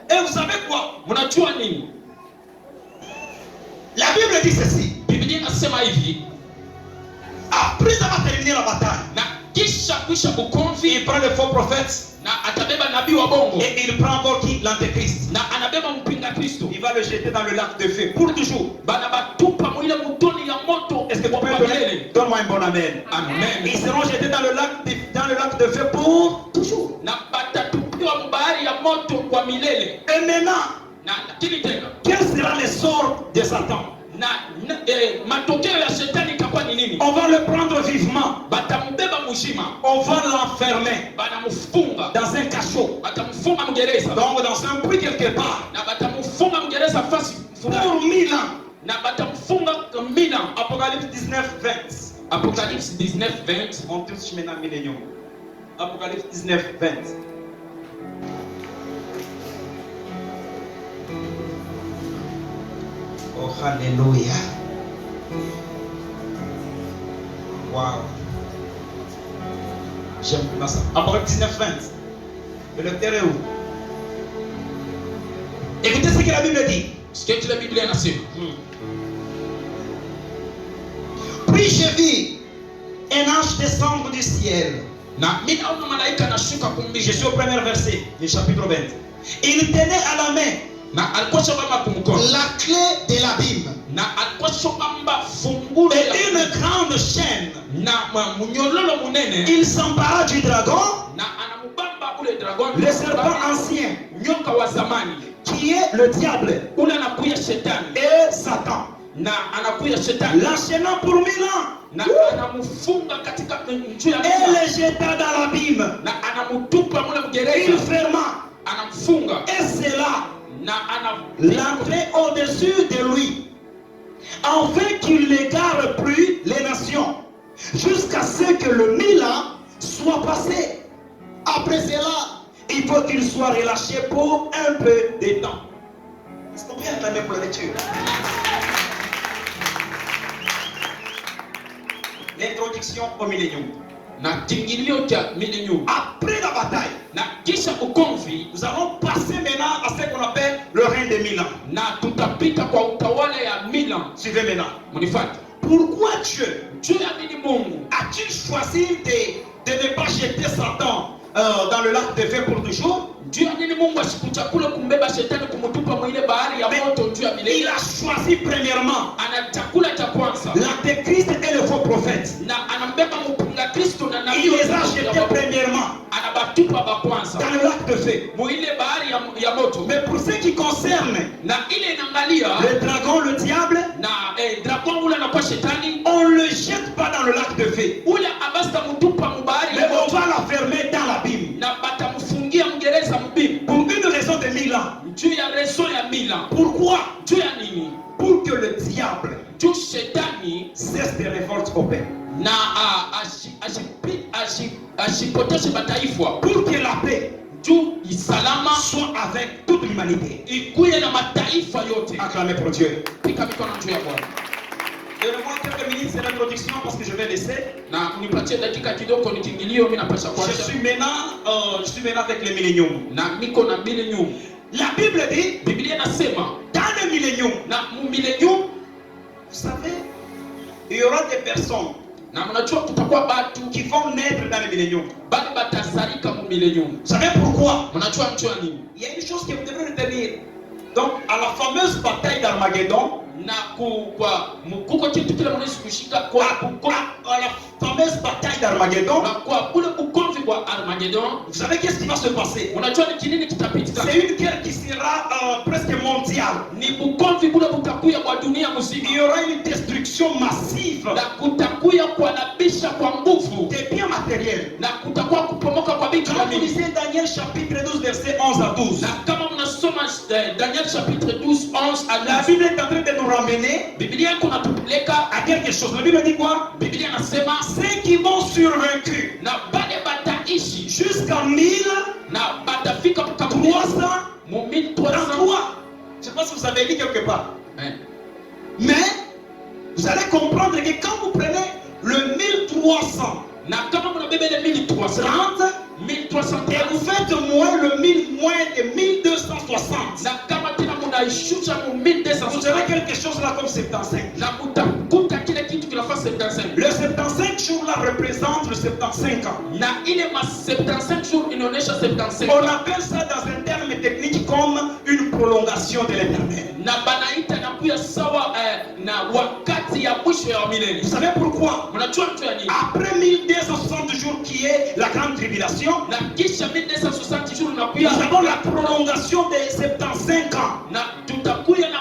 Et vous savez quoi? Mnajua nini? La Bible dit ceci. Biblia inasema hivi, Après avoir terminé la bataille, na kisha bukomvi, il prend le faux prophète na atabeba nabii wa bongo, et il prend encore qui? L'antéchrist. na anabeba mpinga Kristo. Il va le jeter dans le lac de feu pour toujours. Bana batupa mwile mutoni ya moto. Est-ce que tu peux me donner? Donne-moi un bon amen. Amen. Ils seront jetés dans le lac de feu pour toujours. Na batatupiwa mbahari ya moto kwa milele. Et maintenant, Na lakini tena, quel sera le sort de Satan? matokeo ya shetani itakuwa ni nini? On va le prendre vivement. Batambeba mzima. On va l'enfermer Banamfunga dans un cachot. Batamfunga mgereza. Donc dans un puits quelque part. Na batamfunga mgereza fasi fulani. Pour 1000 ans. Na batamfunga 1000 ans. Apocalypse 19, 20. Apocalypse 19, 20. On touche maintenant millénium. Apocalypse 19, 20. Oh, Alléluia. Wow. J'aime bien ça. Apocalypse 19, 20. Le lecteur est où? Écoutez ce que la Bible dit. Ce que la Bible inasema. Puis j'ai vu un ange descendre du ciel. Na mimi naona malaika anashuka kumbingu. Je suis au premier verset du chapitre 20. Il tenait à la main na alikuwa shobamba kumkono la clé de l'abîme na alikuwa shobamba fungulo et une grande chaîne. Na munyololo munene. Il s'empara du dragon, na anamubamba ule dragon, le serpent ancien, nyoka wa zamani, qui est le diable, ule anakuya shetani, et Satan, na anakuya shetani, l'enchaînant pour 1000 ans, na anamufunga katika njia ya et le jeta dans l'abîme, na anamutupa mule mgereza, il ferma, anamfunga, et c'est là na l'entrée au-dessus de lui, afin qu'il n'égare plus les nations, jusqu'à ce que le 1000 ans soit passé. Après cela, il faut qu'il soit relâché pour un peu de temps. Est-ce qu'on peut acclamer pour la lecture? L'introduction au millénium. Na tingilio cha millennium. Après la bataille, na kisha ukomvi, nous allons passer maintenant à ce qu'on appelle le règne de 1000 ans. Na tutapita kwa utawala ya 1000 ans. Suivez maintenant. Munifate. Pourquoi Dieu a-t-il choisi de ne pas jeter Satan dans le lac de feu pour toujours? Il a choisi premièrement l'antéchrist et le faux prophète. Il les a jetés premièrement dans le lac de feu. Mais pour ce qui concerne le dragon, le diable, on ne le jette pas dans le lac de feu, mais on va la fermer dans l'abîme. Pour une raison de 1000 ans. Pourquoi? Pour que le diable cesse de révolte au peuple. Pour que la paix soit avec toute l'humanité. Acclamez pour Dieu. Donnez-moi quelques minutes, c'est l'introduction parce que je vais laisser. Je suis maintenant avec le millénium. La Bible dit, dans le millénium, vous savez, il y aura des personnes Na mnajua kutakuwa batu qui vont naître dans le millénium. bali batazalika mu millennium. Vous savez pourquoi? Mnajua mtu nini? Il y a une chose que vous devez retenir. Donc, à la fameuse bataille d'Armageddon, Na kwa mkuko kitu kile mnaweza kushika kwa à la fameuse bataille d'Armageddon, na kwa kule ukomvi kwa Armageddon. vous savez qu'est-ce qui va se passer? Unajua ni kinini kitapitika? C'est une guerre qui sera presque mondiale. Ni ukomvi kule kutakuya kwa dunia mzima. Il y aura une destruction massive Na kutakuya kwa nabisha kwa nguvu. des biens matériels. Na kutakuwa kupomoka kwa vitu Quand vya vous mingi. lisez Daniel chapitre 12 verset 11 à 12, Na kama mnasoma Daniel chapitre 12 11 à la 12, Bible est en train de nous ramener Biblia iko natupeleka à quelque chose. La Bible dit quoi? Biblia nasema Ceux qui vont survaincus na bale bataishi jusqu'en 1300, na batafika mpaka mu 1300. je sais pas si vous avez lu quelque part. Eh. Mais vous allez comprendre que quand vous prenez le 1300, Na kama mnabebe le 1300 et vous faites moins le 1000 moins de 1260, na kama tena mnaishusha mu vous avez 1260 quelque chose là comme 75. na mtakuta kile kitu kinafaa 75. Le 75 jours là représente le 75 ans. Na ile ma 75 jours inaonyesha 75. On appelle ça dans un terme technique comme une prolongation de l'éternel. Na banaita na kuya sawa na wakati ya mwisho ya milele. Vous savez pourquoi? Mnajua mtu ya nini? Après 1260 jours qui est la grande tribulation, Na kisha 1260 jours nous nakuya avons la prolongation des 75 ans. na tutakuya na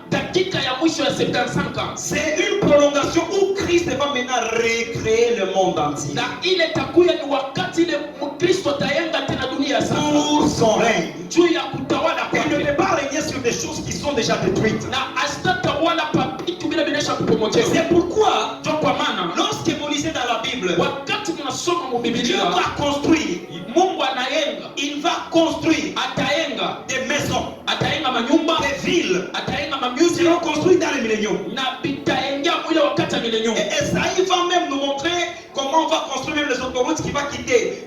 dakika ya mwisho ya 75 ans. C'est une prolongation où Christ va maintenant recréer le monde entier. Na ile takuya ni wakati ile Mkristo atayenga tena dunia sasa. Pour son règne. Juu ya kutawala Il ne kwake. peut pas régner sur des choses qui sont déjà détruites. Na asitatawala pa vitu vile vinaisha kupomokewa. C'est pourquoi, Ndio kwa maana lorsque vous lisez dans la Bible, wakati mnasoma mu Dieu Biblia, va construire, Mungu anayenga, il va construire atayenga, des maisons, atayenga manyumba, des villes atayenga qui mamuzi seront construites dans le millénium. na bitayenga mwile wakati ya millennium. Et Esaïe va même nous montrer comment on va construire même les autoroutes qui va quitter.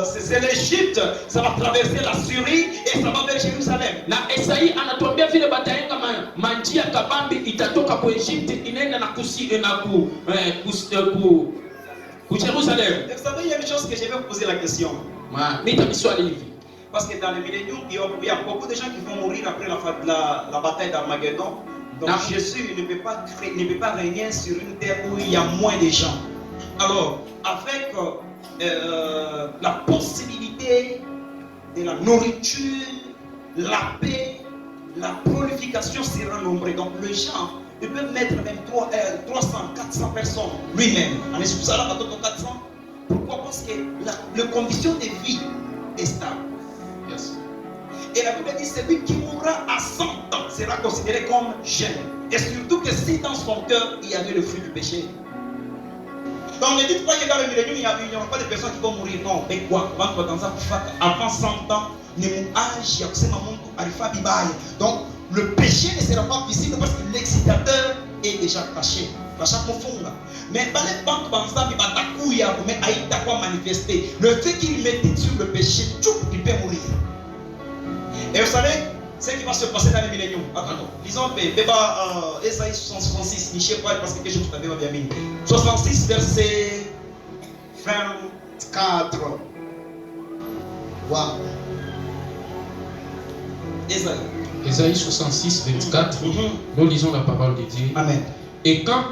C'est l'Égypte, ça va traverser la Syrie et ça va vers Jérusalem. Na Esai anatuambia vile batayenga manjia kabambi itatoka kwa Egypte inaenda na kusini na ku Jerusalem. Et vous savez, il y a une chose que je vais vous poser la question. Mita miswali hivi. Parce que dans le millénium, il y a beaucoup de gens qui vont mourir après la bataille d'Armageddon. Donc Non. Jésus ne peut pas régner sur une terre où il y a moins de gens. Alors, avec la possibilité de la nourriture, la paix, la prolification sera nombreux. Donc les gens, ils peuvent mettre même 300, 400 personnes lui-même. En excusant la bataille de 400. Pourquoi? Parce que la condition de vie est stable. Yes. Et la Bible dit celui qui mourra à 100 ans sera considéré comme jeune. Et surtout que si dans son cœur il y avait le fruit du péché. Donc ne dites pas que dans le millénium il n'y aura pas de personnes qui vont mourir. Non, mais quoi? Avant 100 ans, donc le péché ne sera pas visible parce que l'excitateur est déjà caché. Mais dans les banques manifester le fait qu'il médite sur le péché, il peut mourir. Et vous savez ce qui va se passer dans les milléniums. Attends, lisons Esaïe 66, Michel Paul, parce que quelque chose t'avais bien mis. 66 verset 24. Wow. Ésaïe 66, 24, nous lisons la parole de Dieu. Amen. Et quand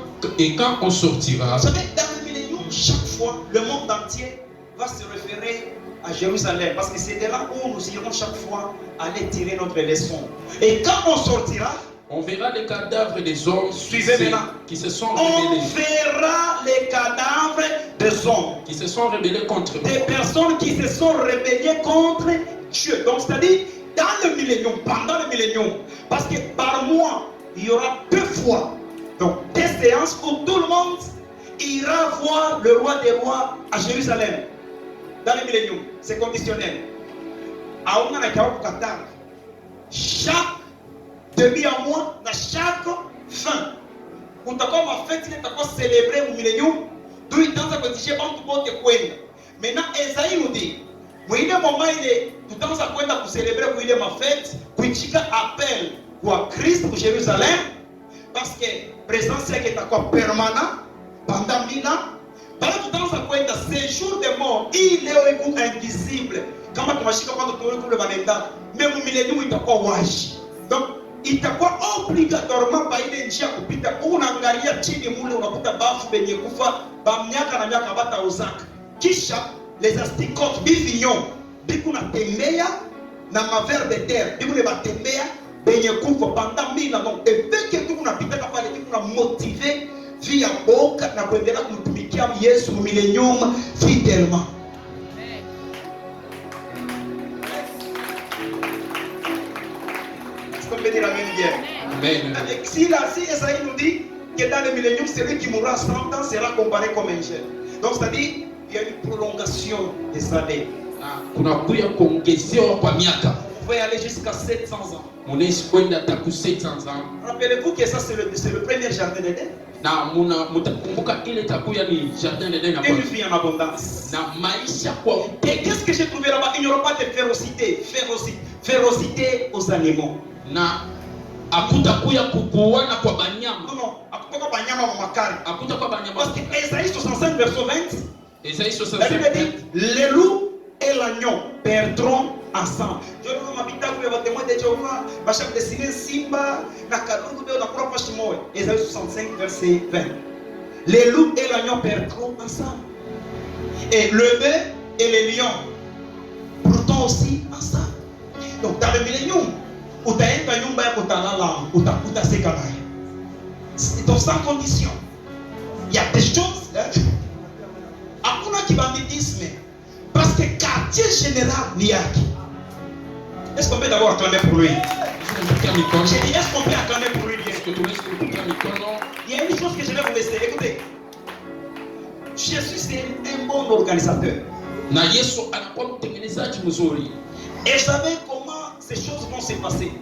on sortira, vous savez, dans le millénium, chaque fois, le monde entier va se référer à Jérusalem, parce que c'est de là où nous irons chaque fois aller tirer notre leçon. Et quand on sortira, on verra les cadavres des hommes qui se sont on rebellés. verra les cadavres des hommes Qui se sont rebellés contre des nous. personnes qui se sont rebellées contre Dieu. Donc c'est-à-dire dans le millénium, pendant le millénium, parce que par mois il y aura 2 fois, donc des séances où tout le monde ira voir le roi des rois à Jérusalem. Dans le millénium, c'est conditionnel. Chaque demi à mois, dans chaque fin, on t'a fait célébrer au millénium, d'où il tente à protéger maintenant, Esaïe nous dit, il y a un moment il est tout le temps à célébrer où il est ma fête, Kuichika appelle quoi Christ pour Jérusalem, parce que présence est permanent, pendant 1000 ans. Pendant tout temps, ça peut être ces jours de mort, il est invisible. Quand on va le manenda, même au millénaire, il t'a waji. Donc, il t'a obligatoirement pas il est à kupita. On a ngalia chini mule, on a kuta bafu benye kufa, bamnyaka na myaka bata ozaka. Kisha, les asticotes, bivignon, bikuna tembeya, na maver de terre, bikuna batembeya, benye kufa pendant 1000 ans. Donc, et dès que tu as pita kapale, tu as motivé, via boka, na kuendelea kumtumikia Yesu millennium fidèlement. Est-ce qu'on peut dire amen bien? Amen. Si Esaïe nous dit que dans le millénium, celui qui mourra 100 ans sera comparé comme un jeune. Donc, c'est-à-dire, il y a une prolongation des années. Kuna kuya kuongezewa kwa miaka. Vous pouvez aller jusqu'à 700 ans. Munaweza kwenda hata ku 700 ans. Rappelez-vous que ça, c'est le premier jardin d'Éden. Na mutakumbuka ile takuya ni jardin d'Éden Une vie en abondance. Na maisha kwa Et qu'est-ce que j'ai trouvé là-bas? Il n'y aura pas de férocité. Férocité aux animaux. Na akutakuya kukuana kwa banyama. Non, akutakuwa banyama wa makari. Akutakuwa banyama. Parce que Esaïe 65 verset 20. Esaïe 65 la Bible dit les loups et l'agneau perdront ensemble. Je ne sais pas si vous témoins de Jéhovah, Bacham dessiné Simba, Nakadou, Nakura Pashimoy. Esaïe 65 verset 20. Les loups et l'agneau perdront ensemble. Et le bœuf et les lions perdront aussi ensemble. Donc dans le millénium, où tu as un panion, où tu as sécalé. C'est sans condition. Il y a des choses. Hakuna kibamidisme. Parce que quartier général Niaki. Est-ce qu'on peut d'abord acclamer pour lui? J'ai dit, est-ce qu'on peut acclamer pour lui? Il y a une chose que je vais vous laisser. Écoutez. Jésus, c'est un bon organisateur. Et vous savez comment ces choses vont se passer.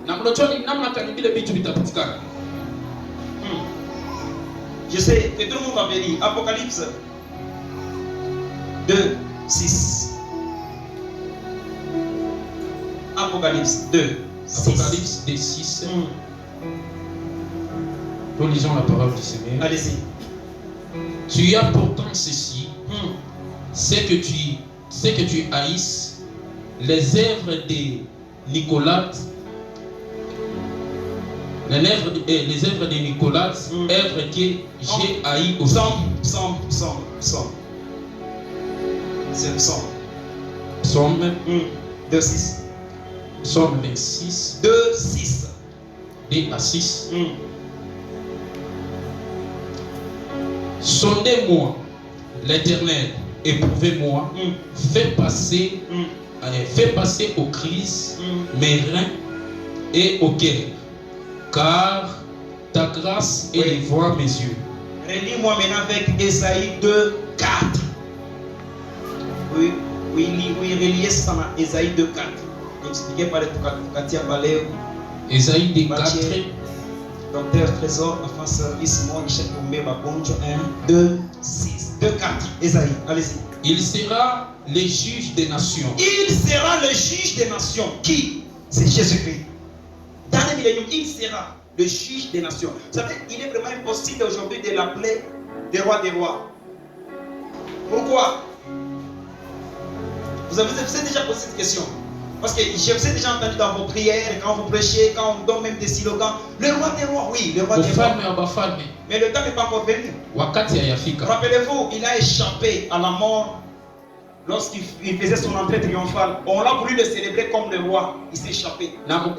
Je sais que tout le monde avait dit Apocalypse 2, 6. Apocalypse 2, 6. Apocalypse 2, 6. Nous lisons la parole du Seigneur. Allez-y. Tu as pourtant ceci, c'est que tu haïsses les œuvres de Nicolas, les œuvres de Nicolas, œuvres que j'ai haï aussi. C'est le psaume. Psaume 2, 6. Psaume 26. 2, 6. 2 à 6. Sondez-moi, l'Éternel, éprouvez-moi, fais passer au Christ mes reins et au cœur, car ta grâce élèvera mes yeux. Relis-moi maintenant avec Esaïe 2, 4. Oui, reliez ça dans Esaïe 2, 4. Expliqué par le Katia Baleo. Esaïe 2, 4. Docteur Trésor, enfant service, moi, Michel Koumé, Babonjo, 1, 2, 6, 2, 4. Esaïe, allez-y. Il sera le juge des nations. Il sera le juge des nations. Qui? C'est Jésus-Christ. Dans le millénium, il sera le juge des nations. Vous savez, il est vraiment impossible aujourd'hui de l'appeler le roi des rois. Pourquoi? Vous avez déjà posé cette question? Parce que je vous ai déjà entendu dans vos prières, quand vous prêchez, quand on donne même des slogans. Le roi des rois, oui, le roi des rois. Mais le temps n'est pas encore venu. Rappelez-vous, il a échappé à la mort lorsqu'il faisait son entrée triomphale. On l'a voulu le célébrer comme le roi. Il s'est échappé. Le roi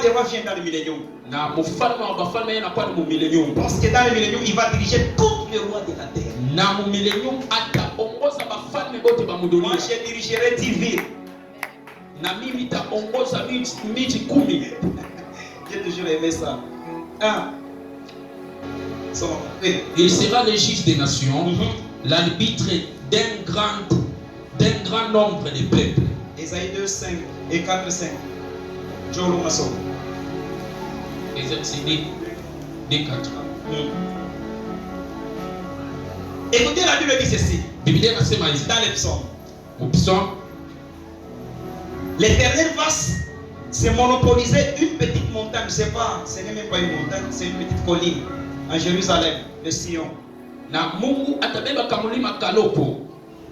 des rois vient dans le millénium. Parce que dans le millénium, il va diriger tous les rois de la terre. Moi, je dirigerai 10 villes. J'ai toujours aimé ça. Il sera le juge des nations, l'arbitre d'un grand nombre de peuples. Esaïe 2, 5 et 4, 5. Jolo Maso. Esaïe 2, 4. Écoutez, la Bible dit ceci. Dans les psaumes. L'Éternel va c'est monopoliser une petite montagne. C'est pas, ce n'est même pas une montagne, c'est une petite colline en Jérusalem, le Sion. Na Mungu atabeba kamulima kaloko.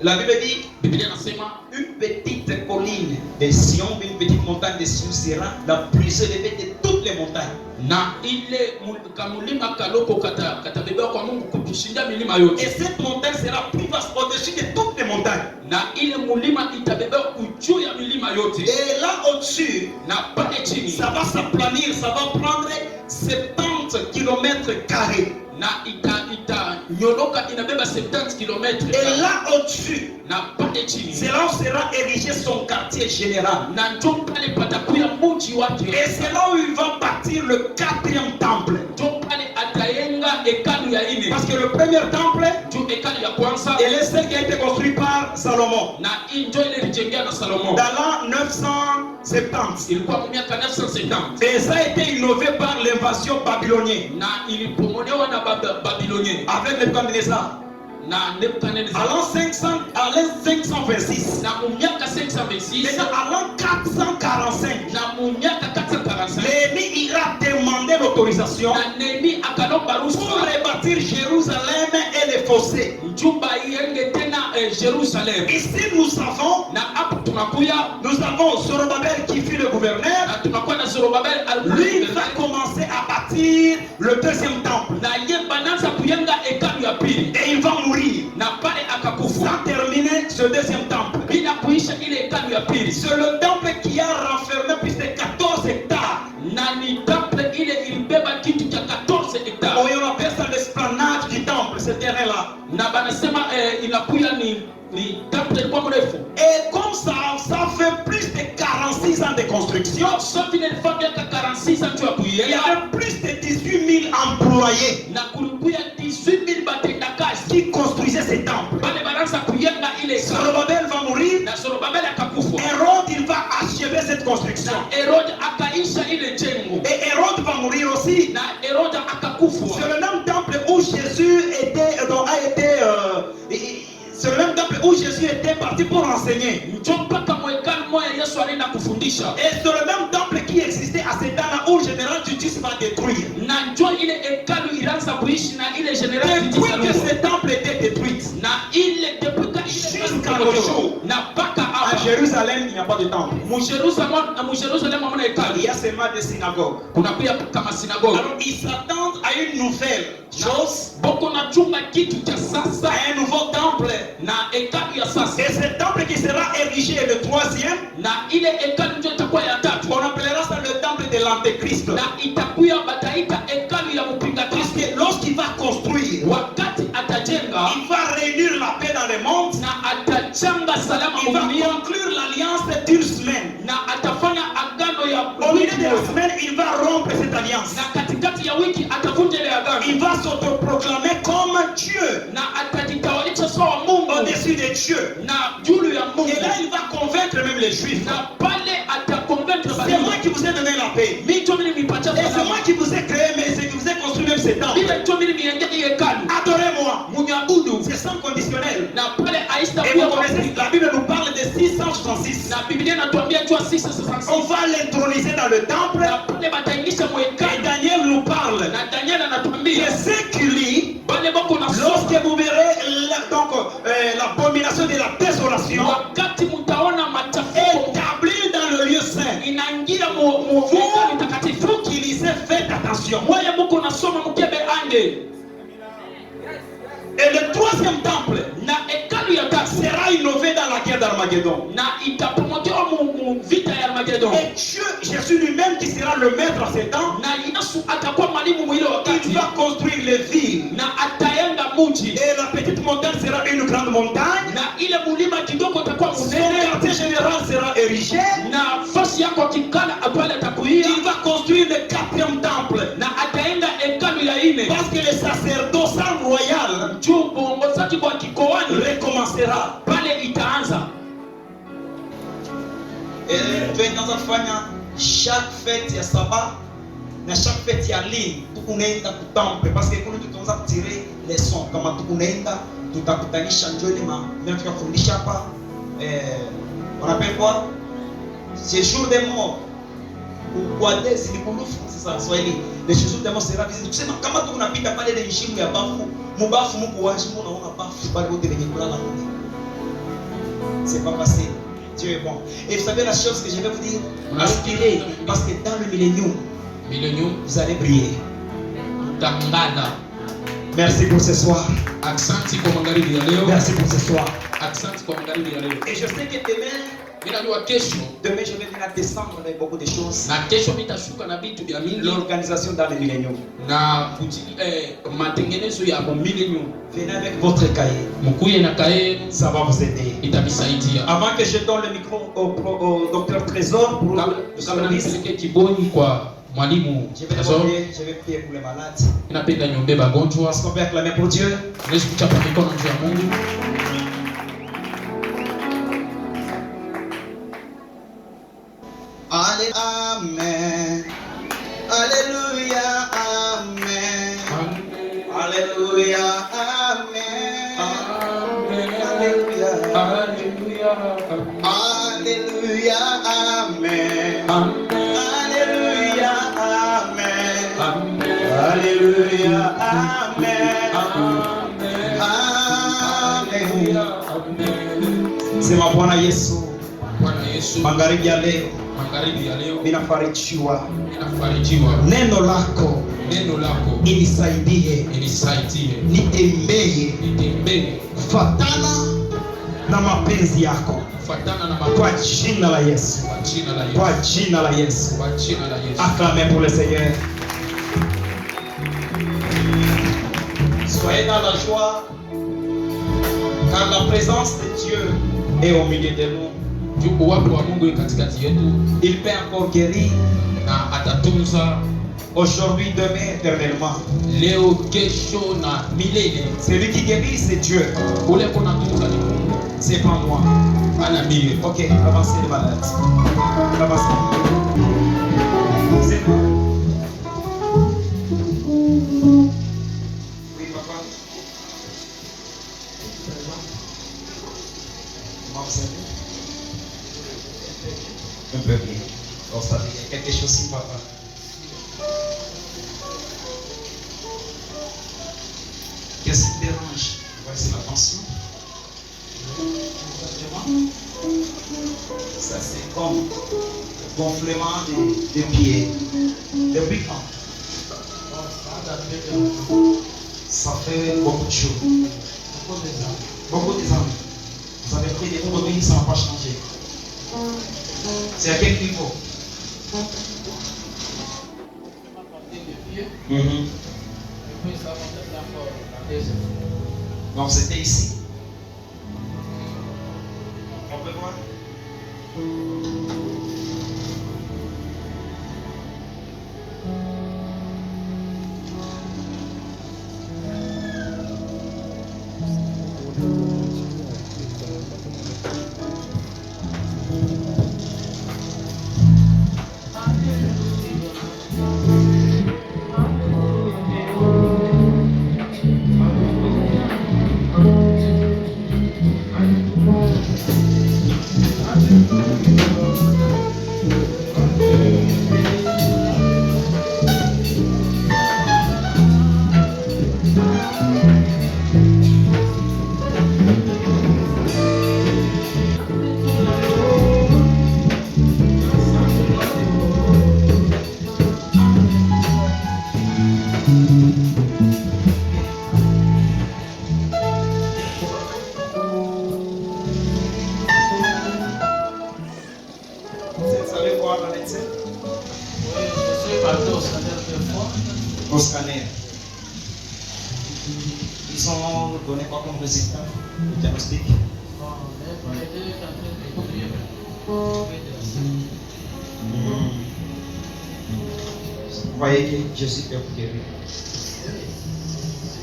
La Bible dit, Biblia nasema une petite colline de Sion, une petite montagne de Sion sera la plus élevée de toutes les montagnes. na ile kamulima kaloko katabeba kwa Mungu kutushinda milima yote. Et cette montagne sera plus vaste au-dessus de toutes les montagnes. Na ile mulima itabeba juu ya milima yote. Et là au-dessus, na pale chini ça va s'aplanir, ça va prendre 70 km². Na nyoloka inabeba 70 km. Et là au-dessus, na pale chini, c'est là où sera érigé son quartier général. Na ndio pale patakuya mji wake. Et c'est là où il va bâtir le 4e temple. Ndio pale atayenga hekalu ya ine. Parce que le premier temple, ndio hekalu ya kwanza, et est celle qui a été construit par Salomon. Na ndio ile ilijengwa na Salomon. Dans l'an 970. Ilikuwa mwaka 970. Et ça a été innové par l'invasion babylonienne. Na ilipomolewa na Babylonien. Avec Nebuchadnezzar. Na Nebuchadnezzar. À l'an 526. Na mwaka 526. Maintenant à l'an 445. Na mwaka 445. Néhémie ira demander l'autorisation na Néhémie akalomba ruhusa pour rebâtir Jérusalem et les fossés. Njumba ienge tena Jérusalem. Ici nous avons, na hapo tunakuya, nous avons Zorobabel qui fut le gouverneur. Na tunakuwa na Zorobabel lui il va commencer à bâtir le 2e temple. Na ye bananza kuyenga hekalu ya pili. Et il va mourir. Na pale akakufa. Sans terminer ce 2e temple. Bila kuisha ile hekalu ya pili. C'est le temple qui a renfermé plus de 14 hectares. Na ni temple ile ilibeba kitu cha 14 hectares. On appelle ça l'esplanade du temple, ce terrain-là. Na banasema inakuya ni temple kwa mrefu. Et comme ça fait plus de 46 ans de construction. Sauf ile ilifanya 46 ans tu il y avait plus de 18 000 employés. Na kulikuya 18 000 batendakazi qui construisaient ces temples. Bale bananza kuyenga ile. Zorobabel va mourir. Na Zorobabel akakufa. Hérode il va achever cette construction. Na Hérode akaisha ile jengo. Et Hérode va mourir aussi. Na Hérode akakufa. C'est le même temple où Jésus c'est le même temple où Jésus était parti pour enseigner. Et c'est le même temple qui existait à ce temps-là où le général Titus va détruire. Depuis que ce temple était détruit, jusqu'à nos jours, à Jérusalem, il n'y a pas de temple. Il y a seulement des synagogues. Alors ils s'attendent à une nouvelle chose, à un nouveau temple. Et ce temple qui sera érigé le 3e, on appellera ça le temple de l'Antéchrist. Parce que lorsqu'il va construire, il va réunir la paix dans le monde. Il va conclure l'alliance d'une semaine. Au milieu de la semaine, il va rompre cette alliance. Il va s'autoproclamer comme Dieu, au-dessus de Dieu. Et là, il va convaincre même les Juifs. C'est moi qui vous ai donné la paix. Et c'est moi qui vous ai créé, mais c'est qui vous ai construit même ces temps. Adorez-moi. C'est sans conditionnel. Et vous connaissez, la Bible nous parle de 666. On va l'introniser dans le temple. Et Daniel nous parle de ce qu'il lit. Lorsque vous verrez l'abomination de la désolation établie dans le lieu saint, vous qui lisez, faites attention. Et le 3e temple sera innové dans la guerre d'Armageddon. Et Dieu, Jésus lui-même qui sera le maître à ces temps, il va construire les villes. Et la petite montagne sera une grande montagne. Son quartier général sera érigé. Il va construire le 4e temple. Parce que le sacerdoce royal recommencera. Et chaque fête il y a sabbat, na chaque fête il y a ligne, tukunaenda kutampe parce que kuna tutaanza tirer les sons kama tukunaenda tutakutanisha njoo ma même tukafundisha hapa on appelle quoi c'est jour des morts Kwadesi ni kulufu sasa Swahili. Les choses tellement sera visible. Kusema kama tu unapita pale ile mishimu ya bafu, mubafu mko washi unaona bafu pale wote wenye kulala huko. C'est pas facile. Dieu est bon. Et vous savez la chose que je vais vous dire, aspirez parce que dans le millénium, vous allez briller. Tangana. Merci pour ce soir. Aksanti kwa magharibi ya leo. Merci pour ce soir. Aksanti kwa magharibi ya leo. Et je sais que demain, demain je vais venir descendre avec beaucoup de choses. Na kesho mitashuka na vitu vya mingi. L'organisation dans le millénium. Na matengenezo ya millennium. Venez avec votre cahier. Mkuye na cahier. Ça va vous aider. Itabisaidia. Avant que je donne le micro au docteur Trésor pour le service. Kiboni kwa mwalimu. Je vais prier pour les malades. Ninapenda niombe bagonjwa. Est-ce qu'on peut acclamer pour Dieu? Tunaweza kuchapa mikono juu ya Mungu. Amen. Alléluia. Amen. Alléluia. Amen. Alléluia. Alléluia. Alléluia. Amen. Alléluia. Amen. Alléluia. Amen. Amen. Sema Bwana Yesu. Bwana Yesu. Magharibi ya leo. Magharibi ya leo. Ninafarijiwa. Ninafarijiwa. Neno lako. Neno lako. Inisaidie. Inisaidie. Nitembee. Nitembee. Fatana na mapenzi yako. Fatana na Kwa jina la Yesu. Kwa jina la Yesu. Kwa jina la Yesu. Kwa jina la Yesu. Acclamez pour le Seigneur. Soyez dans la joie, car la présence de Dieu est au milieu de nous. Uwapo wa Mungu katikati yetu. Il peut encore guérir na atatunza aujourd'hui, demain, éternellement. Leo, kesho na milele. Celui qui guérit, c'est Dieu. Ule kuna tunza ni Mungu. C'est pas moi. Anamie. Ok, avancez les malades. Avancez. C'est moi. Oui, papa. Comment vous allez? Un peu bien. Bon, ça veut dire quelque chose ici, papa. Qu'est-ce qui te dérange? Ouais, c'est la tension. Ça, c'est comme le gonflement des pieds. Depuis quand? Ça fait beaucoup de choses. Beaucoup des années. Vous avez pris des produits, ça n'a pas changé. C'est à quel niveau? Donc c'était ici. On peut voir. Au scanner. Ils ont donné quoi comme résultat? Le diagnostic? Vous voyez que Jésus peut vous guérir.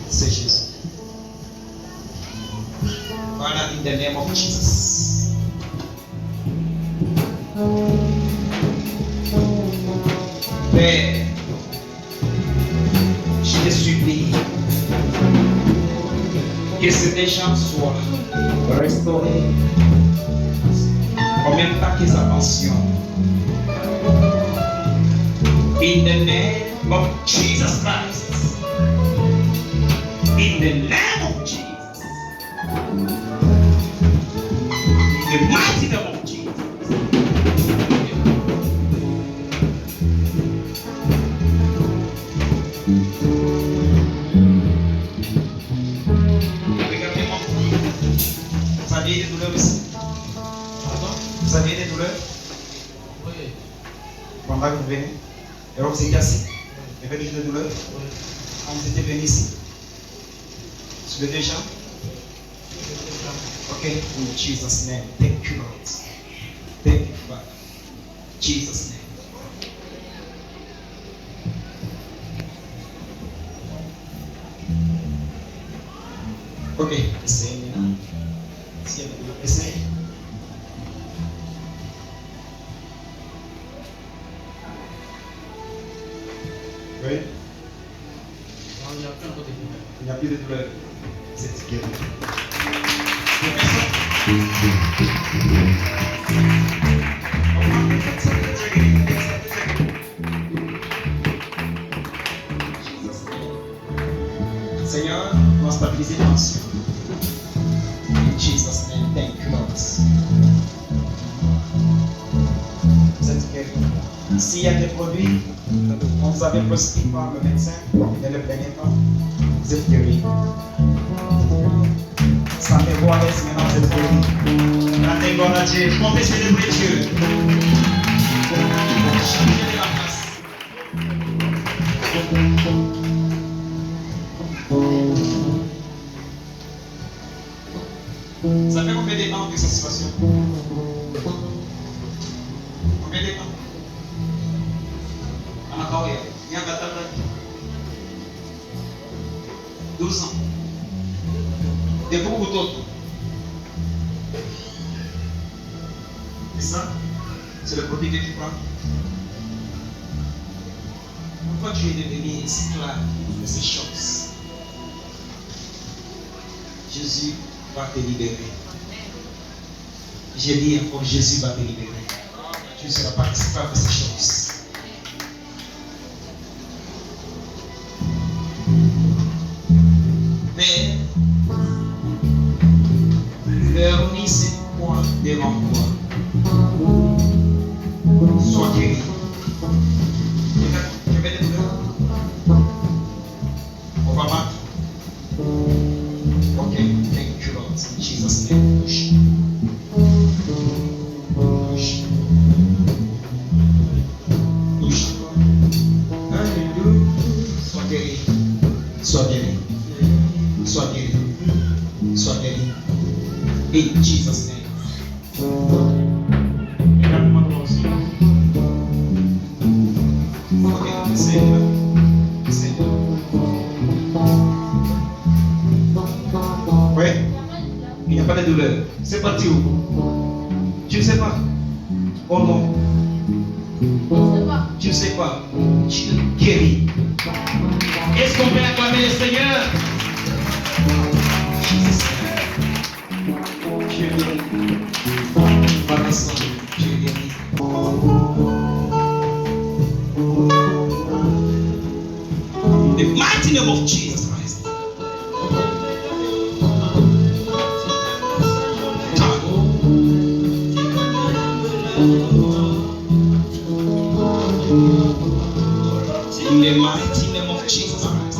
C'est Jésus. Voilà, in the name of Jesus. Père, je te supplie que ces gens soient restaurés en même temps que sa pension. In the name of Jesus Christ. In the name of Jesus. In the mighty name of Jesus. Vous aviez des douleurs aussi? Vous aviez des douleurs? Oui. Pendant que vous venez? Et vous étiez assis? Il y avait des douleurs? Oui. Quand vous étiez venu ici? Sur les deux jambes? Ok. In Jesus' name. Thank you, Lord. Thank you, Father. Jesus' name. Ok. Essayez maintenant. Si il y a des douleurs, essayez. Oui. Non, il n'y a plus encore de douleur. Il n'y a plus de douleur. C'est guéri. Seigneur, on va stabiliser l'ensemble. In Jesus' name, thank you, Lord. Vous êtes guéri. S'il y a des produits, on vous avait prescrit par le médecin, ne le prenez pas. Vous êtes guéri. Sentez-vous à l'aise maintenant, vous êtes guéri. Rendez gloire à Dieu. Montez célébrer Dieu. Changez de la place. Ça fait combien de temps que cette situation? Combien de temps? Encore hier. Il y a 12 ans. Et beaucoup d'autres. Et ça, c'est le produit que tu prends. Pourquoi tu es devenu esclave de ces choses? Jésus va te libérer. J'ai dit encore, Jésus va te libérer. Tu ne seras pas esclave de ces choses. Mais vernis ces points devant toi. Sois guéri. Tu veux des douleurs? On va battre. Ok, thank you, Lord. In Jesus' name. Push. Push. Push. Alléluia. Sois guéri. Sois guéri. Sois guéri. Sois guéri. In Jesus' name. Ok, c'est oui, il n'y a pas de douleur. C'est parti où? Tu ne sais pas? Oh non. Tu ne sais pas. Tu es guéri. Est-ce qu'on peut acclamer le Seigneur? Tu es guéri. Par le sang, tu es guéri. In the mighty name of Jesus Christ. In the mighty name of Jesus Christ.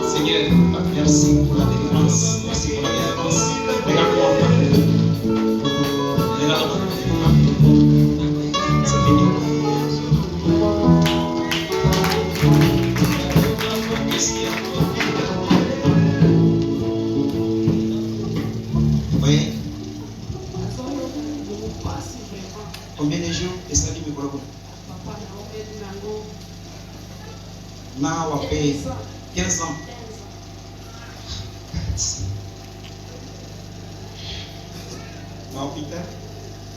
Seigneur, merci pour la délivrance. Merci pour la délivrance. Regarde-moi. Regarde-moi. C'est fini. Oui. Combien de jours est ce que tu me crois? Now I pay 15 ans. Dans l'hôpital?